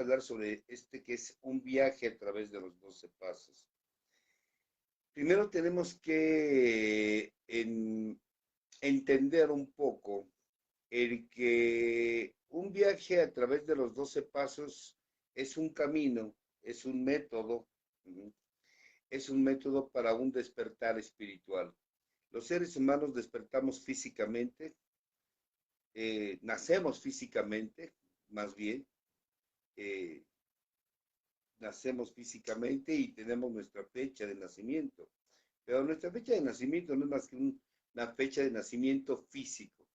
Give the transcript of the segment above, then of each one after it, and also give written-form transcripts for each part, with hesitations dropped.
hablar sobre que es un viaje a través de los 12 pasos. Primero tenemos que entender un poco el que un viaje a través de los 12 pasos es un camino, es un método, es un método para un despertar espiritual. Los seres humanos despertamos físicamente, nacemos físicamente, más bien, eh, nacemos físicamente y tenemos nuestra fecha de nacimiento. Pero nuestra fecha de nacimiento no es más que una fecha de nacimiento físico.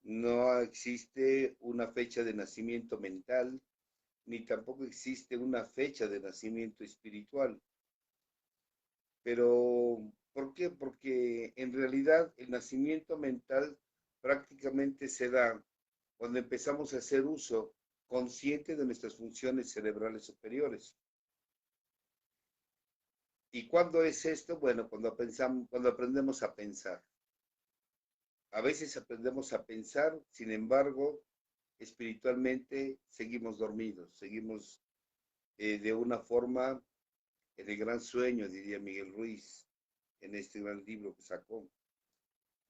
No existe una fecha de nacimiento mental, ni tampoco existe una fecha de nacimiento espiritual. Pero, ¿por qué? Porque en realidad el nacimiento mental prácticamente se da cuando empezamos a hacer uso consciente de nuestras funciones cerebrales superiores. ¿Y cuándo es esto? Bueno, cuando aprendemos a pensar. A veces aprendemos a pensar, sin embargo, espiritualmente seguimos dormidos, seguimos de una forma en el gran sueño, diría Miguel Ruiz, en este gran libro que sacó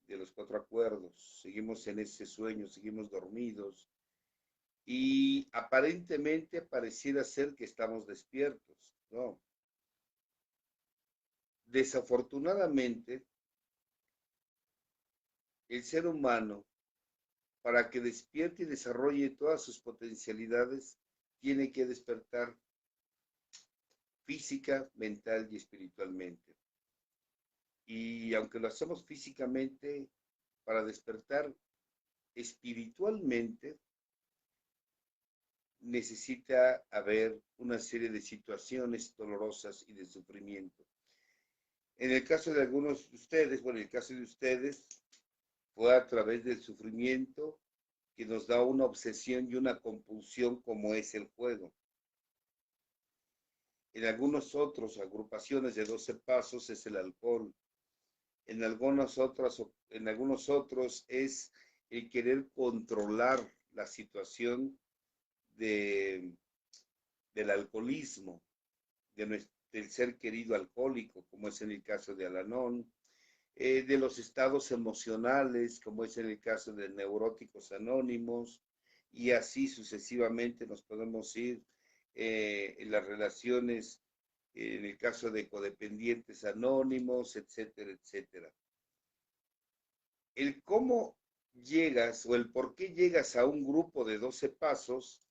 de los 4 acuerdos. Seguimos en ese sueño, seguimos dormidos y aparentemente pareciera ser que estamos despiertos, ¿no? Desafortunadamente, el ser humano, para que despierte y desarrolle todas sus potencialidades, tiene que despertar física, mental y espiritualmente. Y aunque lo hacemos físicamente, para despertar espiritualmente, necesita haber una serie de situaciones dolorosas y de sufrimiento. En el caso de algunos de ustedes, bueno, en el caso de ustedes, fue a través del sufrimiento que nos da una obsesión y una compulsión como es el juego. En algunas otras agrupaciones de 12 pasos es el alcohol. En algunos otros es el querer controlar la situación de, del alcoholismo, del ser querido alcohólico, como es en el caso de Al-Anon, de los estados emocionales, como es en el caso de neuróticos anónimos, y así sucesivamente nos podemos ir en las relaciones, en el caso de codependientes anónimos, etcétera, etcétera. El cómo llegas o el por qué llegas a un grupo de 12 pasos,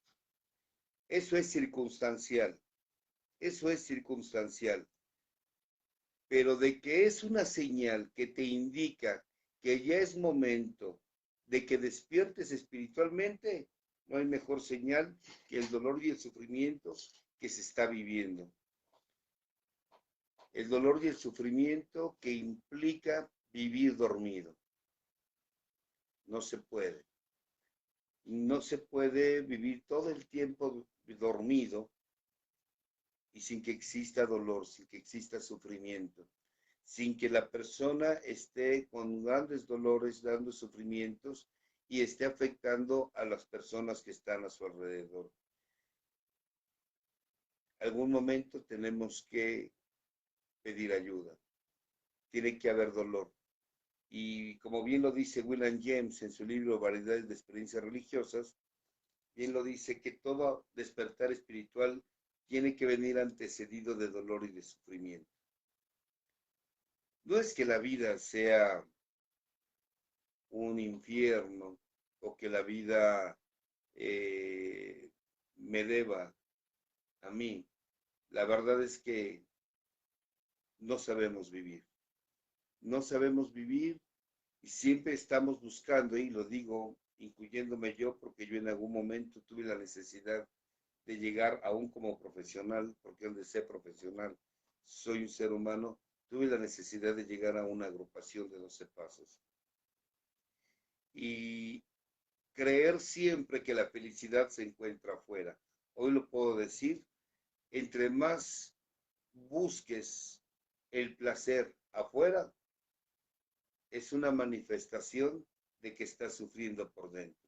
eso es circunstancial, eso es circunstancial. Pero de que es una señal que te indica que ya es momento de que despiertes espiritualmente, no hay mejor señal que el dolor y el sufrimiento que se está viviendo. El dolor y el sufrimiento que implica vivir dormido. No se puede. No se puede vivir todo el tiempo dormido y sin que exista dolor, sin que exista sufrimiento, sin que la persona esté con grandes dolores, dando sufrimientos y esté afectando a las personas que están a su alrededor. Algún momento tenemos que pedir ayuda. Tiene que haber dolor. Y como bien lo dice William James en su libro Variedades de Experiencias Religiosas, bien lo dice que todo despertar espiritual tiene que venir antecedido de dolor y de sufrimiento. No es que la vida sea un infierno o que la vida me deba a mí. La verdad es que no sabemos vivir. No sabemos vivir y siempre estamos buscando, y lo digo incluyéndome yo, porque yo en algún momento tuve la necesidad de llegar aún como profesional, porque donde sé profesional, soy un ser humano, tuve la necesidad de llegar a una agrupación de 12 pasos. Y creer siempre que la felicidad se encuentra afuera. Hoy lo puedo decir, entre más busques el placer afuera, es una manifestación de que estás sufriendo por dentro.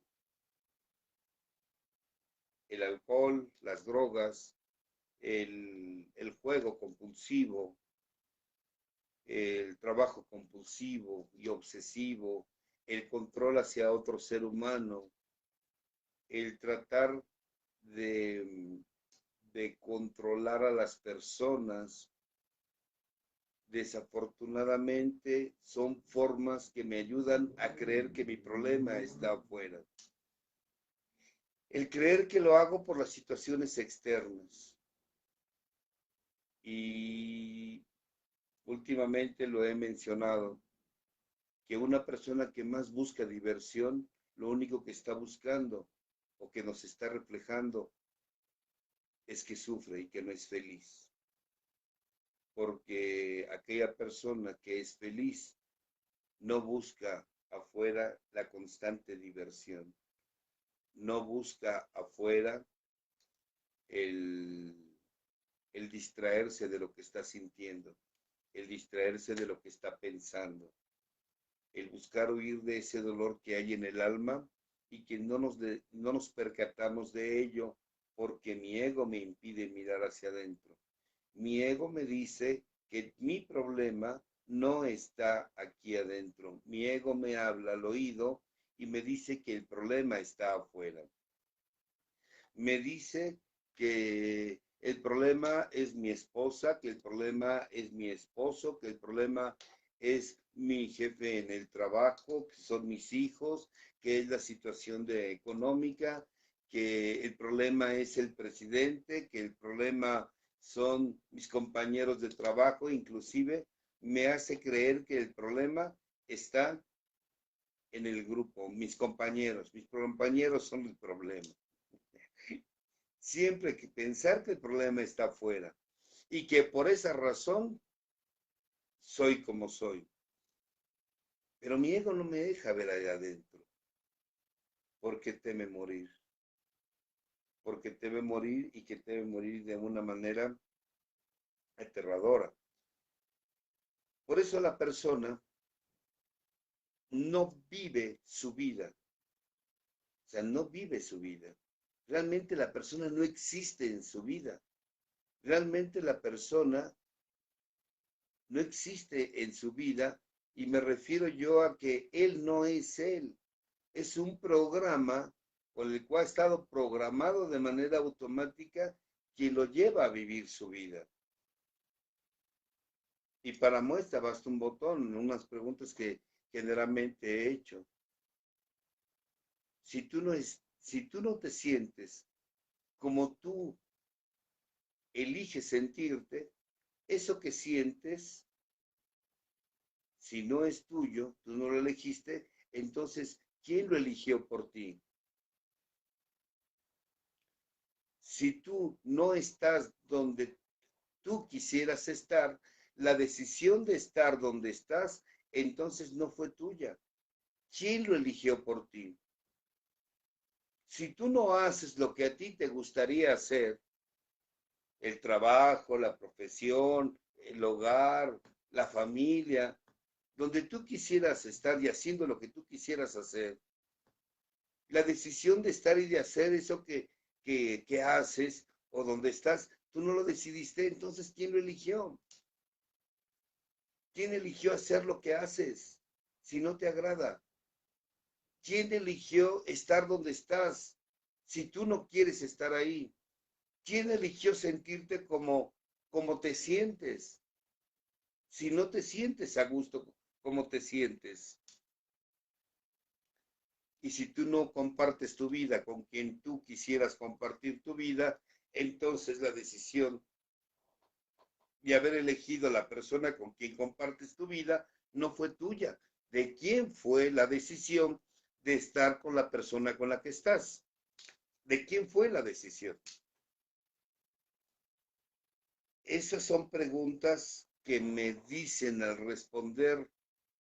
El alcohol, las drogas, el juego compulsivo, el trabajo compulsivo y obsesivo, el control hacia otro ser humano, el tratar de controlar a las personas, desafortunadamente son formas que me ayudan a creer que mi problema está afuera. El creer que lo hago por las situaciones externas. Y últimamente lo he mencionado, que una persona que más busca diversión, lo único que está buscando o que nos está reflejando es que sufre y que no es feliz. Porque aquella persona que es feliz no busca afuera la constante diversión, no busca afuera el distraerse de lo que está sintiendo, el distraerse de lo que está pensando, el buscar huir de ese dolor que hay en el alma y que no nos percatamos de ello porque mi ego me impide mirar hacia adentro. Mi ego me dice que mi problema no está aquí adentro. Mi ego me habla al oído y me dice que el problema está afuera. Me dice que el problema es mi esposa, que el problema es mi esposo, que el problema es mi jefe en el trabajo, que son mis hijos, que es la situación económica, que el problema es el presidente, que el problema son mis compañeros de trabajo, inclusive me hace creer que el problema está en el grupo, mis compañeros son el problema. Siempre hay que pensar que el problema está afuera y que por esa razón soy como soy. Pero mi ego no me deja ver allá adentro porque teme morir. Porque teme morir y que teme morir de una manera aterradora. Por eso la persona no vive su vida. O sea, no vive su vida. Realmente la persona no existe en su vida. Realmente la persona no existe en su vida y me refiero yo a que él no es él. Es un programa con el cual ha estado programado de manera automática que lo lleva a vivir su vida. Y para muestra basta un botón, unas preguntas que generalmente he hecho. Si tú no te sientes como tú eliges sentirte, eso que sientes, si no es tuyo, tú no lo elegiste, entonces, ¿quién lo eligió por ti? Si tú no estás donde tú quisieras estar, la decisión de estar donde estás, entonces no fue tuya. ¿Quién lo eligió por ti? Si tú no haces lo que a ti te gustaría hacer, el trabajo, la profesión, el hogar, la familia, donde tú quisieras estar y haciendo lo que tú quisieras hacer, la decisión de estar y de hacer eso que haces o donde estás, tú no lo decidiste, entonces ¿quién lo eligió? ¿Quién eligió hacer lo que haces si no te agrada? ¿Quién eligió estar donde estás si tú no quieres estar ahí? ¿Quién eligió sentirte como te sientes si no te sientes a gusto como te sientes? Y si tú no compartes tu vida con quien tú quisieras compartir tu vida, entonces la decisión de haber elegido la persona con quien compartes tu vida no fue tuya. ¿De quién fue la decisión de estar con la persona con la que estás? ¿De quién fue la decisión? Esas son preguntas que me dicen al responder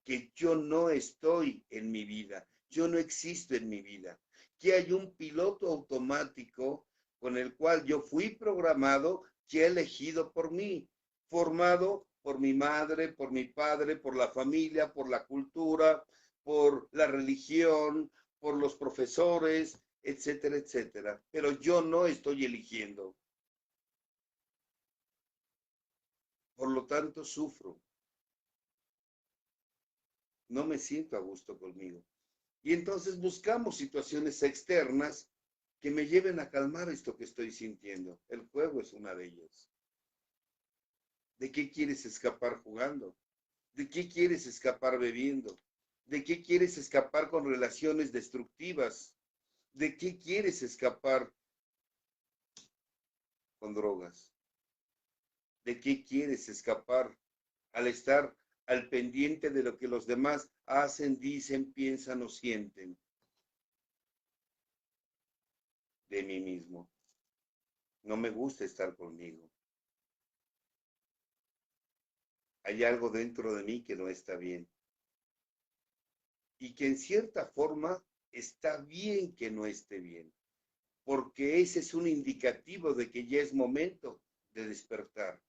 que yo no estoy en mi vida, yo no existo en mi vida, que hay un piloto automático con el cual yo fui programado, que he elegido por mí, formado por mi madre, por mi padre, por la familia, por la cultura, por la religión, por los profesores, etcétera, etcétera. Pero yo no estoy eligiendo. Por lo tanto, sufro. No me siento a gusto conmigo. Y entonces buscamos situaciones externas que me lleven a calmar esto que estoy sintiendo. El juego es una de ellas. ¿De qué quieres escapar jugando? ¿De qué quieres escapar bebiendo? ¿De qué quieres escapar con relaciones destructivas? ¿De qué quieres escapar con drogas? ¿De qué quieres escapar al estar al pendiente de lo que los demás hacen, dicen, piensan o sienten de mí mismo? No me gusta estar conmigo. Hay algo dentro de mí que no está bien. Y que en cierta forma está bien que no esté bien, porque ese es un indicativo de que ya es momento de despertar.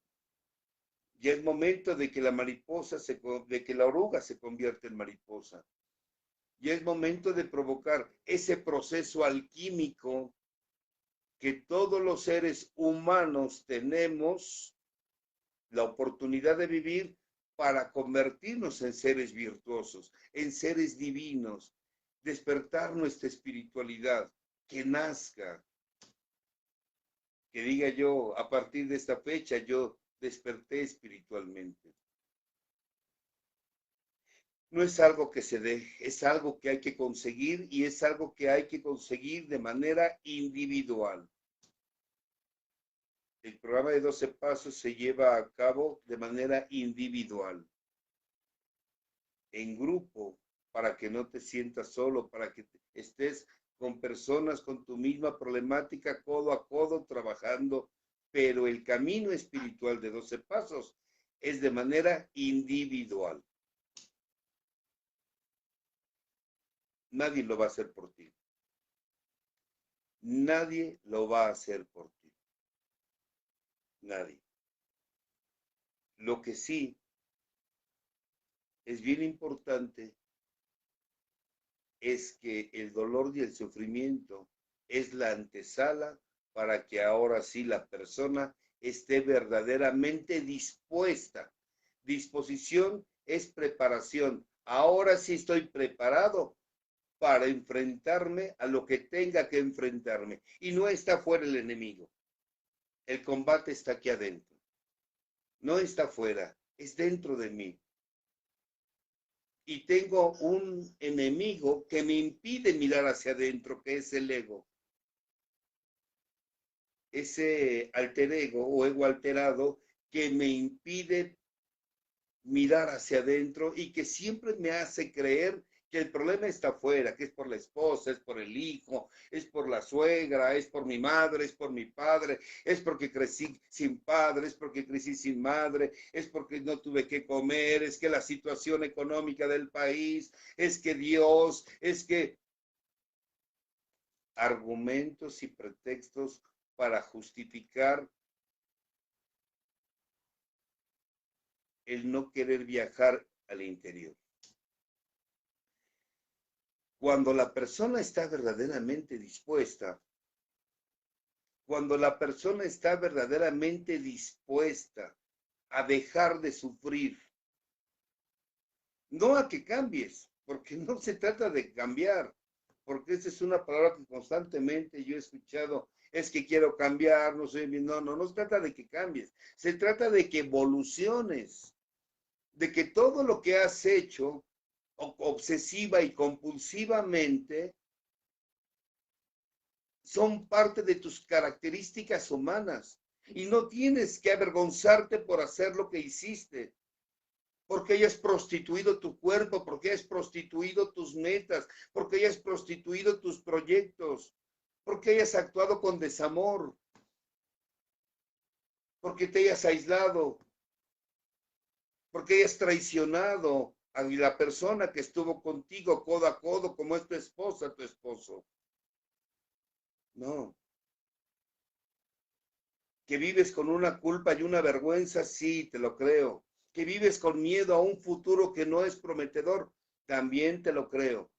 Ya es momento de que la de que la oruga se convierta en mariposa. Ya es momento de provocar ese proceso alquímico que todos los seres humanos tenemos la oportunidad de vivir para convertirnos en seres virtuosos, en seres divinos, despertar nuestra espiritualidad, que nazca, que diga yo, a partir de esta fecha, yo desperté espiritualmente. No es algo que se dé, es algo que hay que conseguir y es algo que hay que conseguir de manera individual. El programa de 12 pasos se lleva a cabo de manera individual, en grupo, para que no te sientas solo, para que estés con personas con tu misma problemática, codo a codo, trabajando, pero el camino espiritual de 12 pasos es de manera individual. Nadie lo va a hacer por ti. Nadie lo va a hacer por ti. Nadie. Lo que sí es bien importante es que el dolor y el sufrimiento es la antesala para que ahora sí la persona esté verdaderamente dispuesta. Disposición es preparación. Ahora sí estoy preparado para enfrentarme a lo que tenga que enfrentarme. Y no está fuera el enemigo. El combate está aquí adentro. No está fuera, es dentro de mí. Y tengo un enemigo que me impide mirar hacia adentro, que es el ego. Ese alter ego o ego alterado que me impide mirar hacia adentro y que siempre me hace creer que el problema está afuera, que es por la esposa, es por el hijo, es por la suegra, es por mi madre, es por mi padre, es porque crecí sin padre, es porque crecí sin madre, es porque no tuve que comer, es que la situación económica del país, es que Dios, es que argumentos y pretextos para justificar el no querer viajar al interior. Cuando la persona está verdaderamente dispuesta, cuando la persona está verdaderamente dispuesta a dejar de sufrir, no a que cambies, porque no se trata de cambiar, porque esa es una palabra que constantemente yo he escuchado, es que quiero cambiar, no sé, no se trata de que cambies, se trata de que evoluciones, de que todo lo que has hecho obsesiva y compulsivamente son parte de tus características humanas y no tienes que avergonzarte por hacer lo que hiciste, porque hayas prostituido tu cuerpo, porque hayas prostituido tus metas, porque hayas prostituido tus proyectos, porque hayas actuado con desamor, porque te hayas aislado, porque hayas traicionado a la persona que estuvo contigo codo a codo, como es tu esposa, tu esposo. No. Que vives con una culpa y una vergüenza, sí, te lo creo. Que vives con miedo a un futuro que no es prometedor, también te lo creo.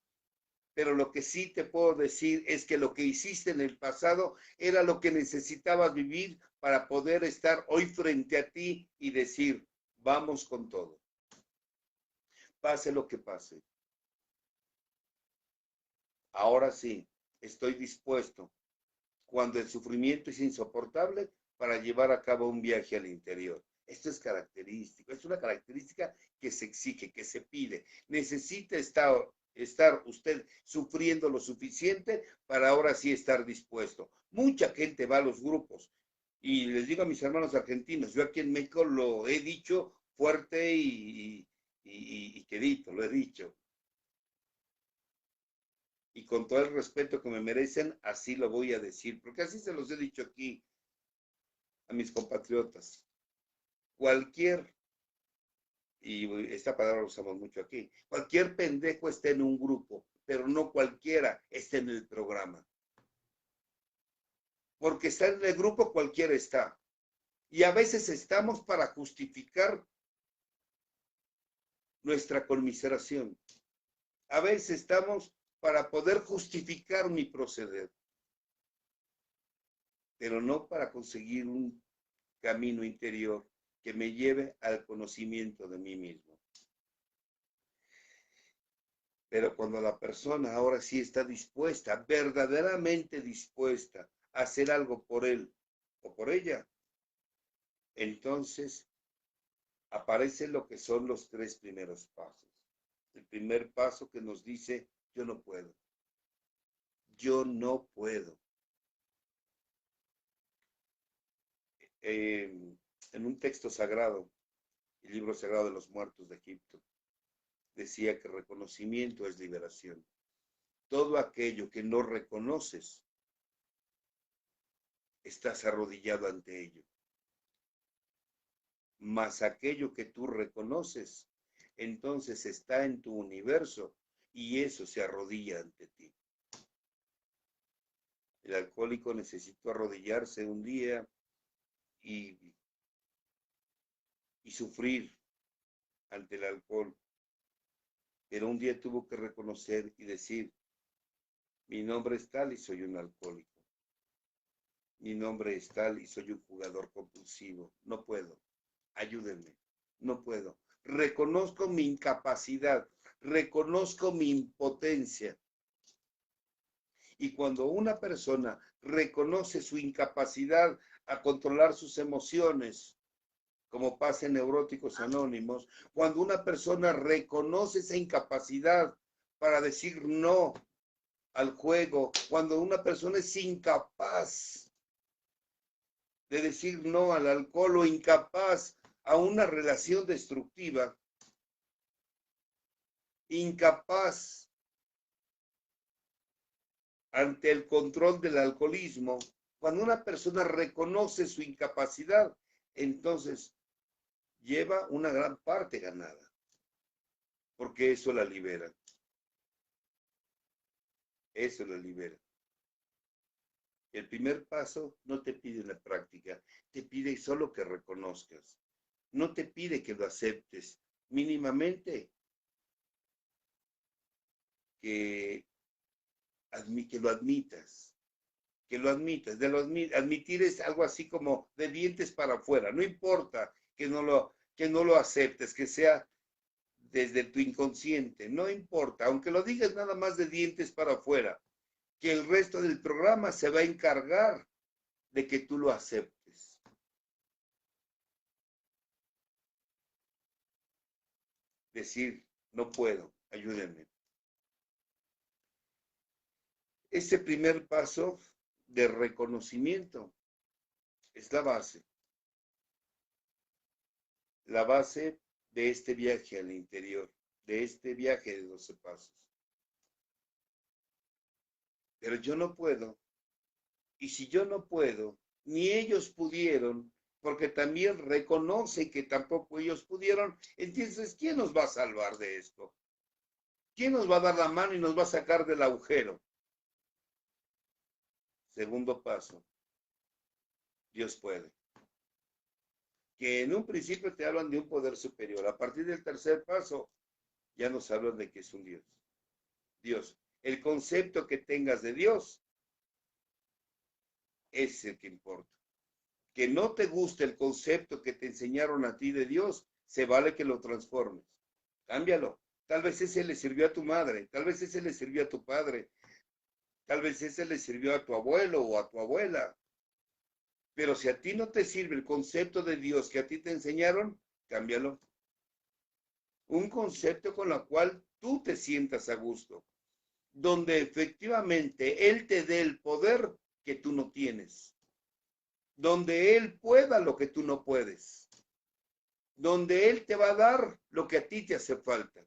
pero lo que sí te puedo decir es que lo que hiciste en el pasado era lo que necesitabas vivir para poder estar hoy frente a ti y decir, vamos con todo. Pase lo que pase. Ahora sí, estoy dispuesto, cuando el sufrimiento es insoportable, para llevar a cabo un viaje al interior. Esto es característico, es una característica que se exige, que se pide. Necesita estar usted sufriendo lo suficiente para ahora sí estar dispuesto. Mucha gente va a los grupos y les digo a mis hermanos argentinos, yo aquí en México lo he dicho fuerte y quedito, lo he dicho. Y con todo el respeto que me merecen, así lo voy a decir, porque así se los he dicho aquí a mis compatriotas. Cualquier, y esta palabra la usamos mucho aquí, cualquier pendejo está en un grupo, pero no cualquiera está en el programa. Porque está en el grupo, cualquiera está. Y a veces estamos para justificar nuestra conmiseración. A veces estamos para poder justificar mi proceder, pero no para conseguir un camino interior que me lleve al conocimiento de mí mismo. Pero cuando la persona ahora sí está dispuesta, verdaderamente dispuesta a hacer algo por él o por ella, entonces aparece lo que son los tres primeros pasos. El primer paso que nos dice, yo no puedo. Yo no puedo. En un texto sagrado, el libro sagrado de los muertos de Egipto, decía que reconocimiento es liberación. Todo aquello que no reconoces, estás arrodillado ante ello. Mas aquello que tú reconoces, entonces está en tu universo y eso se arrodilla ante ti. El alcohólico necesitó arrodillarse un día y sufrir ante el alcohol, pero un día tuvo que reconocer y decir, mi nombre es tal y soy un alcohólico. Mi nombre es tal y soy un jugador compulsivo. No puedo. Ayúdenme. No puedo. Reconozco mi incapacidad. Reconozco mi impotencia. Y cuando una persona reconoce su incapacidad a controlar sus emociones, como pasa en Neuróticos Anónimos, cuando una persona reconoce esa incapacidad para decir no al juego, cuando una persona es incapaz de decir no al alcohol o incapaz a una relación destructiva, incapaz ante el control del alcoholismo, cuando una persona reconoce su incapacidad, entonces lleva una gran parte ganada, porque eso la libera. Eso la libera. El primer paso no te pide una práctica, te pide solo que reconozcas. No te pide que lo aceptes, mínimamente que lo admitas. Que lo admitas. Admitir es algo así como de dientes para afuera. No importa que no lo aceptes, que sea desde tu inconsciente. No importa, aunque lo digas nada más de dientes para afuera, que el resto del programa se va a encargar de que tú lo aceptes. Decir, no puedo, ayúdenme. Ese primer paso de reconocimiento es la base de este viaje al interior, de este viaje de 12 pasos. Pero yo no puedo, y si yo no puedo, ni ellos pudieron, porque también reconocen que tampoco ellos pudieron, entonces, ¿quién nos va a salvar de esto? ¿Quién nos va a dar la mano y nos va a sacar del agujero? Segundo paso, Dios puede. Que en un principio te hablan de un poder superior. A partir del tercer paso, ya nos hablan de que es un Dios. Dios. El concepto que tengas de Dios es el que importa. Que no te guste el concepto que te enseñaron a ti de Dios, se vale que lo transformes. Cámbialo. Tal vez ese le sirvió a tu madre, tal vez ese le sirvió a tu padre, tal vez ese le sirvió a tu abuelo o a tu abuela. Pero si a ti no te sirve el concepto de Dios que a ti te enseñaron, cámbialo. Un concepto con el cual tú te sientas a gusto, donde efectivamente Él te dé el poder que tú no tienes, donde Él pueda lo que tú no puedes, donde Él te va a dar lo que a ti te hace falta.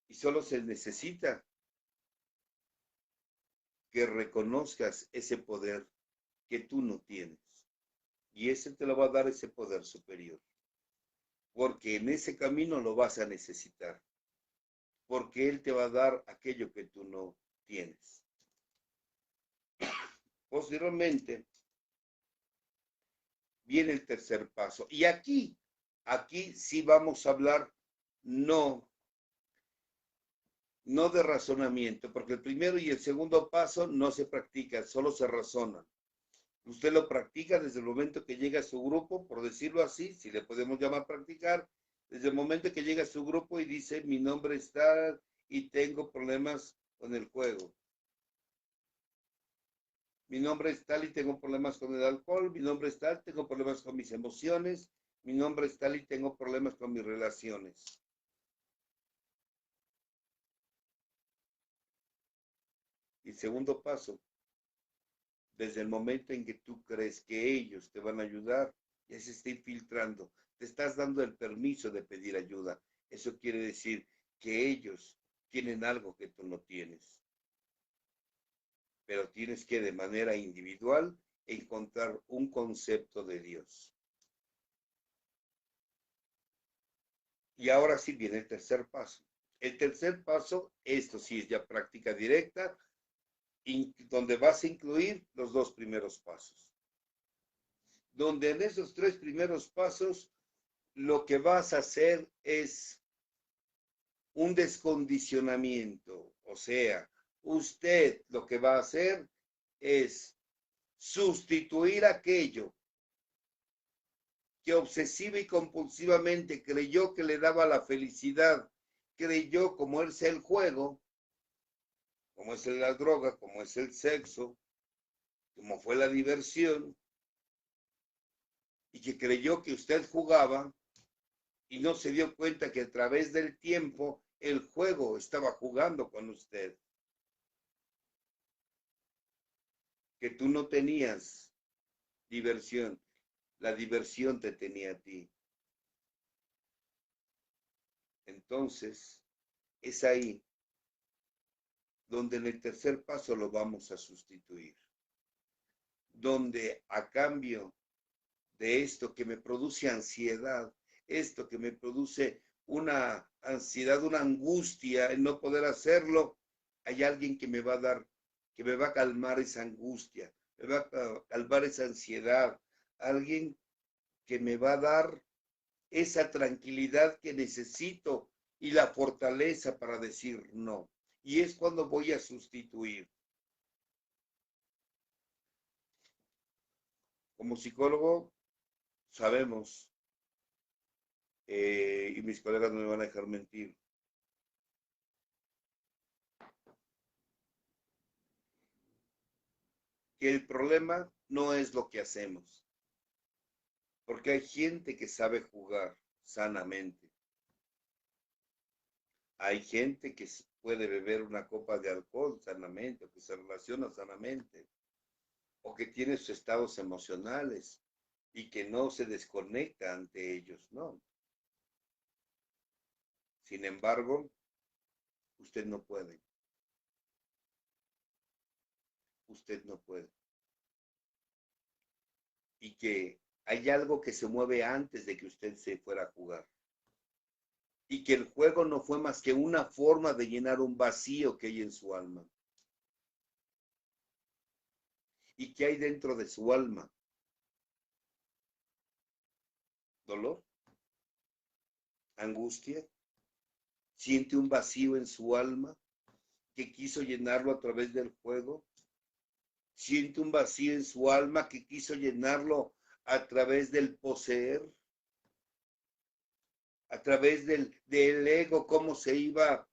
Y solo se necesita que reconozcas ese poder que tú no tienes. Y ese te lo va a dar ese poder superior. Porque en ese camino lo vas a necesitar. Porque Él te va a dar aquello que tú no tienes. Posteriormente, viene el tercer paso. Y aquí sí vamos a hablar no de razonamiento, porque el primero y el segundo paso no se practican, solo se razona. Usted lo practica desde el momento que llega a su grupo, por decirlo así, si le podemos llamar practicar, desde el momento que llega a su grupo y dice, mi nombre está y tengo problemas con el juego. Mi nombre es tal y tengo problemas con el alcohol, mi nombre es tal, tengo problemas con mis emociones, mi nombre es tal y tengo problemas con mis relaciones. Y segundo paso, desde el momento en que tú crees que ellos te van a ayudar, ya se está infiltrando, te estás dando el permiso de pedir ayuda. Eso quiere decir que ellos tienen algo que tú no tienes, pero tienes que de manera individual encontrar un concepto de Dios. Y ahora sí viene el tercer paso. El tercer paso, esto sí es ya práctica directa, donde vas a incluir los dos primeros pasos. Donde en esos tres primeros pasos lo que vas a hacer es un descondicionamiento. O sea, usted lo que va a hacer es sustituir aquello que obsesiva y compulsivamente creyó que le daba la felicidad, creyó como es el juego, como es la droga, como es el sexo, como fue la diversión, y que creyó que usted jugaba y no se dio cuenta que a través del tiempo el juego estaba jugando con usted, que tú no tenías diversión, la diversión te tenía a ti. Entonces, es ahí donde en el tercer paso lo vamos a sustituir, donde a cambio de esto que me produce ansiedad, esto que me produce una ansiedad, una angustia en no poder hacerlo, hay alguien que me va a dar, que me va a calmar esa angustia, me va a calmar esa ansiedad, alguien que me va a dar esa tranquilidad que necesito y la fortaleza para decir no. Y es cuando voy a sustituir. Como psicólogo, sabemos, y mis colegas no me van a dejar mentir, que el problema no es lo que hacemos, porque hay gente que sabe jugar sanamente. Hay gente que puede beber una copa de alcohol sanamente, o que se relaciona sanamente, o que tiene sus estados emocionales y que no se desconecta ante ellos, no. Sin embargo, usted no puede. Usted no puede. Y que hay algo que se mueve antes de que usted se fuera a jugar. Y que el juego no fue más que una forma de llenar un vacío que hay en su alma. ¿Y qué hay dentro de su alma? Dolor, angustia, siente un vacío en su alma que quiso llenarlo a través del juego, siente un vacío en su alma que quiso llenarlo a través del poseer, a través del ego, cómo se iba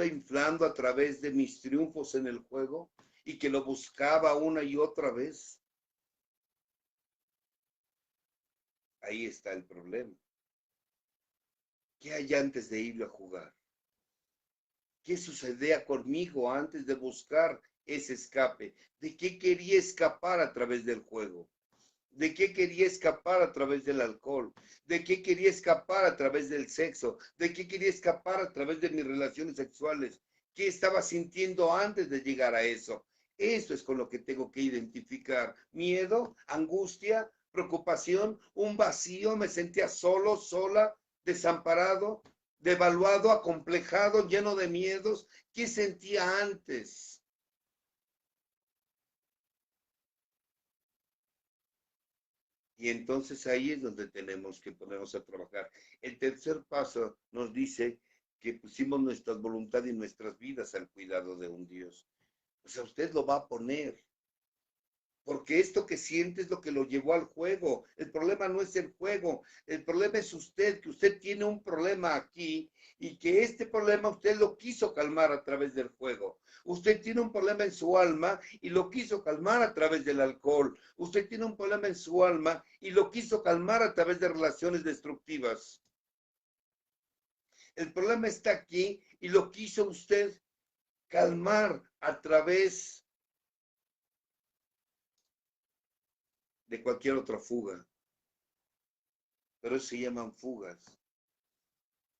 inflando a través de mis triunfos en el juego y que lo buscaba una y otra vez. Ahí está el problema. ¿Qué hay antes de irlo a jugar? ¿Qué sucedía conmigo antes de buscar ese escape? ¿De qué quería escapar a través del juego? ¿De qué quería escapar a través del alcohol? ¿De qué quería escapar a través del sexo? ¿De qué quería escapar a través de mis relaciones sexuales? ¿Qué estaba sintiendo antes de llegar a eso? Eso es con lo que tengo que identificar. Miedo, angustia, preocupación, un vacío, me sentía solo, sola, desamparado, devaluado, acomplejado, lleno de miedos. ¿Qué sentía antes? Y entonces ahí es donde tenemos que ponernos a trabajar. El tercer paso nos dice que pusimos nuestra voluntad y nuestras vidas al cuidado de un Dios. O sea, usted lo va a poner, porque esto que siente es lo que lo llevó al juego. El problema no es el juego, el problema es usted, que usted tiene un problema aquí y que este problema usted lo quiso calmar a través del juego. Usted tiene un problema en su alma y lo quiso calmar a través del alcohol. Usted tiene un problema en su alma y lo quiso calmar a través de relaciones destructivas. El problema está aquí y lo quiso usted calmar a través de cualquier otra fuga. Pero eso se llaman fugas.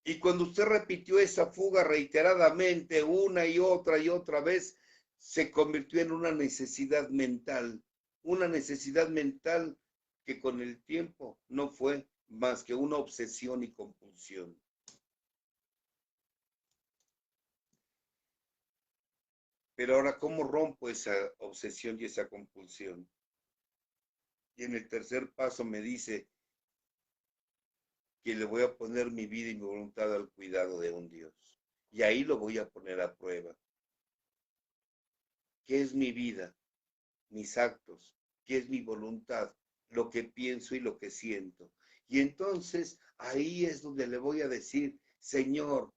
Y cuando usted repitió esa fuga reiteradamente una y otra vez, se convirtió en una necesidad mental que con el tiempo no fue más que una obsesión y compulsión. Pero ahora, ¿cómo rompo esa obsesión y esa compulsión? Y en el tercer paso me dice que le voy a poner mi vida y mi voluntad al cuidado de un Dios. Y ahí lo voy a poner a prueba. ¿Qué es mi vida? Mis actos, qué es mi voluntad, lo que pienso y lo que siento. Y entonces ahí es donde le voy a decir, Señor,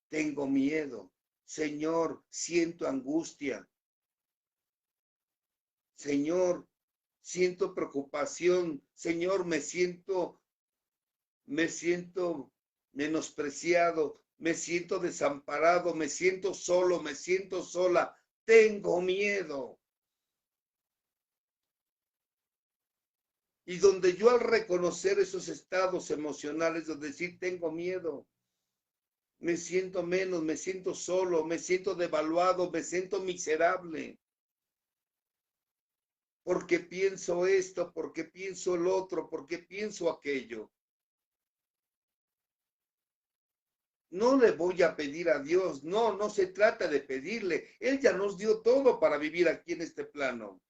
tengo miedo, Señor, siento angustia, Señor, siento preocupación, Señor, me siento menospreciado, me siento desamparado, me siento solo, me siento sola, tengo miedo. Y donde yo al reconocer esos estados emocionales, donde decir tengo miedo, me siento menos, me siento solo, me siento devaluado, me siento miserable, porque pienso esto, porque pienso el otro, porque pienso aquello. No le voy a pedir a Dios, no, no se trata de pedirle. Él ya nos dio todo para vivir aquí en este plano.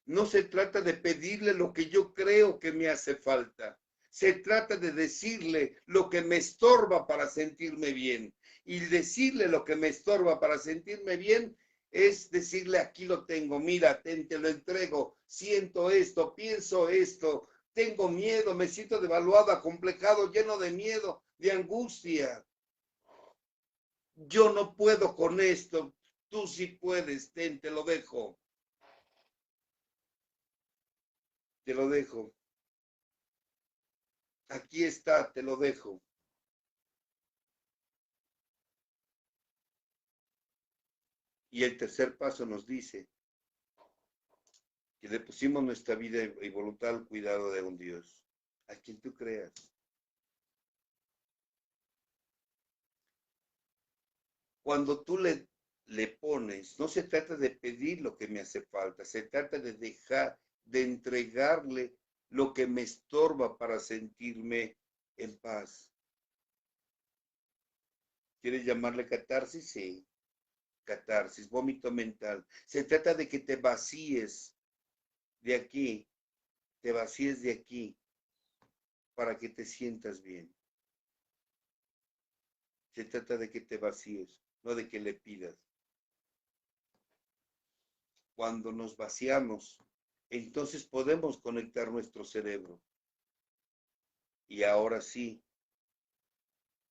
No se trata de pedirle lo que yo creo que me hace falta. Se trata de decirle lo que me estorba para sentirme bien. Y decirle lo que me estorba para sentirme bien es decirle, aquí lo tengo, mira, te lo entrego, siento esto, pienso esto, tengo miedo, me siento devaluado, acomplejado, lleno de miedo, de angustia. Yo no puedo con esto, tú sí puedes, te lo dejo. Te lo dejo. Aquí está, te lo dejo. Y el tercer paso nos dice que le pusimos nuestra vida y voluntad al cuidado de un Dios, a quien tú creas. Cuando tú le pones, no se trata de pedir lo que me hace falta, se trata de dejar, de entregarle lo que me estorba para sentirme en paz. ¿Quieres llamarle catarsis? Sí, catarsis, vómito mental. Se trata de que te vacíes de aquí, te vacíes de aquí para que te sientas bien. Se trata de que te vacíes, no de que le pidas. Cuando nos vaciamos, entonces podemos conectar nuestro cerebro. Y ahora sí,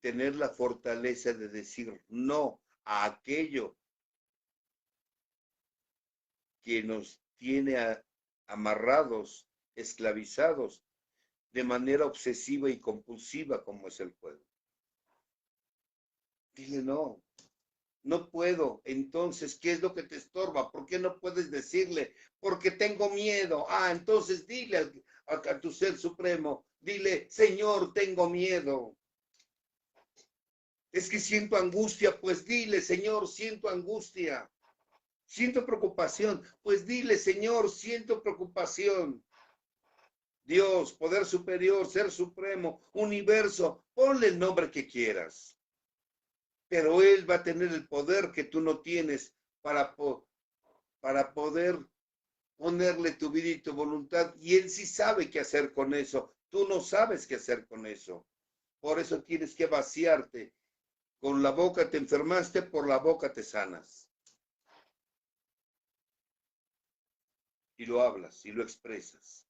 tener la fortaleza de decir no a aquello que nos tiene amarrados, esclavizados, de manera obsesiva y compulsiva como es el juego. Dile no, no puedo. Entonces, ¿qué es lo que te estorba? ¿Por qué no puedes decirle? Porque tengo miedo. Entonces dile a tu ser supremo, dile, Señor, tengo miedo. Es que siento angustia, pues dile, Señor, siento angustia. Siento preocupación, pues dile, Señor, siento preocupación. Dios, poder superior, ser supremo, universo, ponle el nombre que quieras. Pero Él va a tener el poder que tú no tienes para poder ponerle tu vida y tu voluntad. Y Él sí sabe qué hacer con eso. Tú no sabes qué hacer con eso. Por eso tienes que vaciarte. Con la boca te enfermaste, por la boca te sanas. Y lo hablas y lo expresas.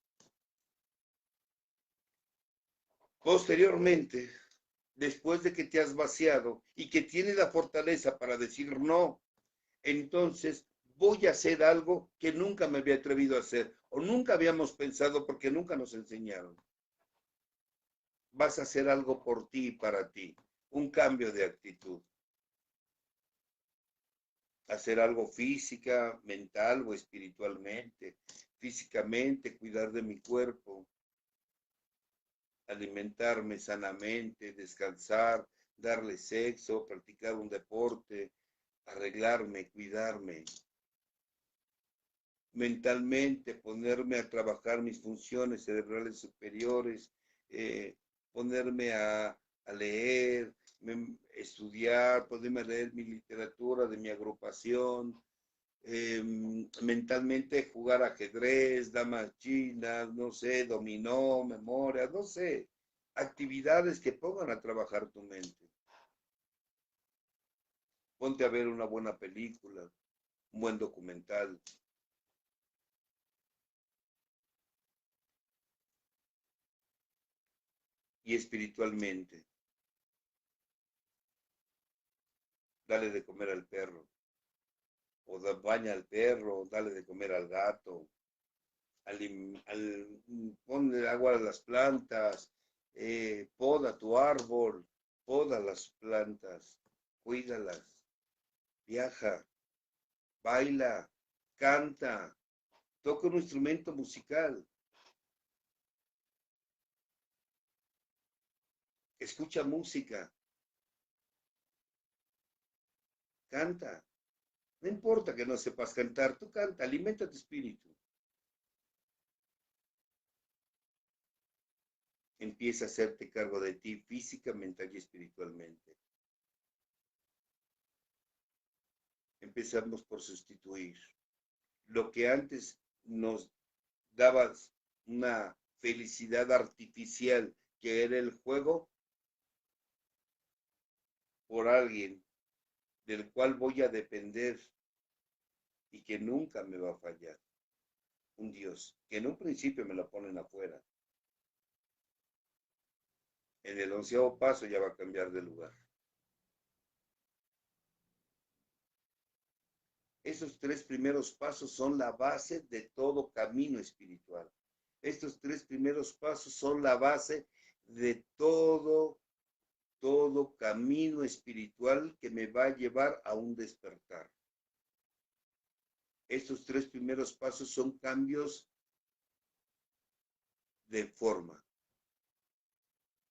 Posteriormente, después de que te has vaciado y que tienes la fortaleza para decir no, entonces voy a hacer algo que nunca me había atrevido a hacer o nunca habíamos pensado porque nunca nos enseñaron. Vas a hacer algo por ti y para ti, un cambio de actitud. Hacer algo física, mental o espiritualmente. Físicamente, cuidar de mi cuerpo, alimentarme sanamente, descansar, darle sexo, practicar un deporte, arreglarme, cuidarme. Mentalmente, ponerme a trabajar mis funciones cerebrales superiores, ponerme a leer, estudiar, poderme leer mi literatura de mi agrupación, mentalmente jugar ajedrez, damas chinas, no sé, dominó, memoria, no sé, actividades que pongan a trabajar tu mente. Ponte a ver una buena película, un buen documental. Y espiritualmente, dale de comer al perro, o baña al perro, dale de comer al gato, ponle agua a las plantas, poda tu árbol, poda las plantas, cuídalas, viaja, baila, canta, toca un instrumento musical, escucha música, canta. No importa que no sepas cantar, tú canta, alimenta tu espíritu. Empieza a hacerte cargo de ti física, mental y espiritualmente. Empezamos por sustituir. Lo que antes nos daba una felicidad artificial, que era el juego, por alguien del cual voy a depender y que nunca me va a fallar. Un Dios, que en un principio me lo ponen afuera. En el 11º paso ya va a cambiar de lugar. Esos 3 primeros pasos son la base de todo camino espiritual. Estos 3 primeros pasos son la base de todo camino espiritual que me va a llevar a un despertar. Estos 3 primeros pasos son cambios de forma.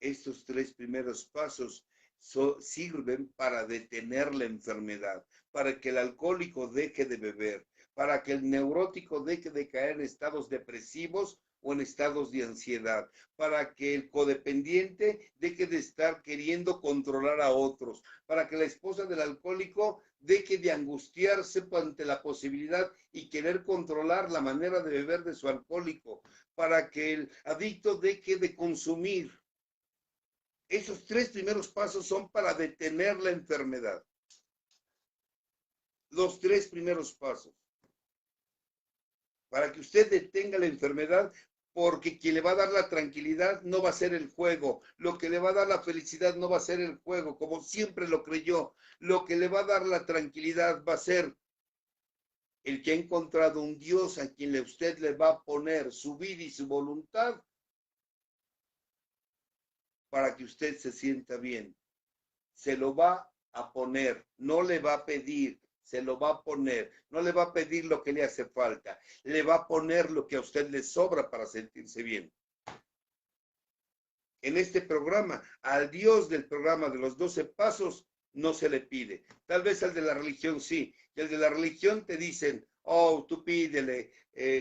Estos 3 primeros pasos sirven para detener la enfermedad, para que el alcohólico deje de beber, para que el neurótico deje de caer en estados depresivos o en estados de ansiedad, para que el codependiente deje de estar queriendo controlar a otros, para que la esposa del alcohólico deje de angustiarse ante la posibilidad y querer controlar la manera de beber de su alcohólico, para que el adicto deje de consumir. Esos 3 primeros pasos son para detener la enfermedad. Los 3 primeros pasos. Para que usted detenga la enfermedad, porque quien le va a dar la tranquilidad no va a ser el juego. Lo que le va a dar la felicidad no va a ser el juego, como siempre lo creyó. Lo que le va a dar la tranquilidad va a ser el que ha encontrado un Dios a quien usted le va a poner su vida y su voluntad para que usted se sienta bien. Se lo va a poner, no le va a pedir, se lo va a poner. No le va a pedir lo que le hace falta, le va a poner lo que a usted le sobra para sentirse bien. En este programa, al Dios del programa de los 12 pasos, no se le pide. Tal vez al de la religión sí. Y al de la religión te dicen, oh, tú pídele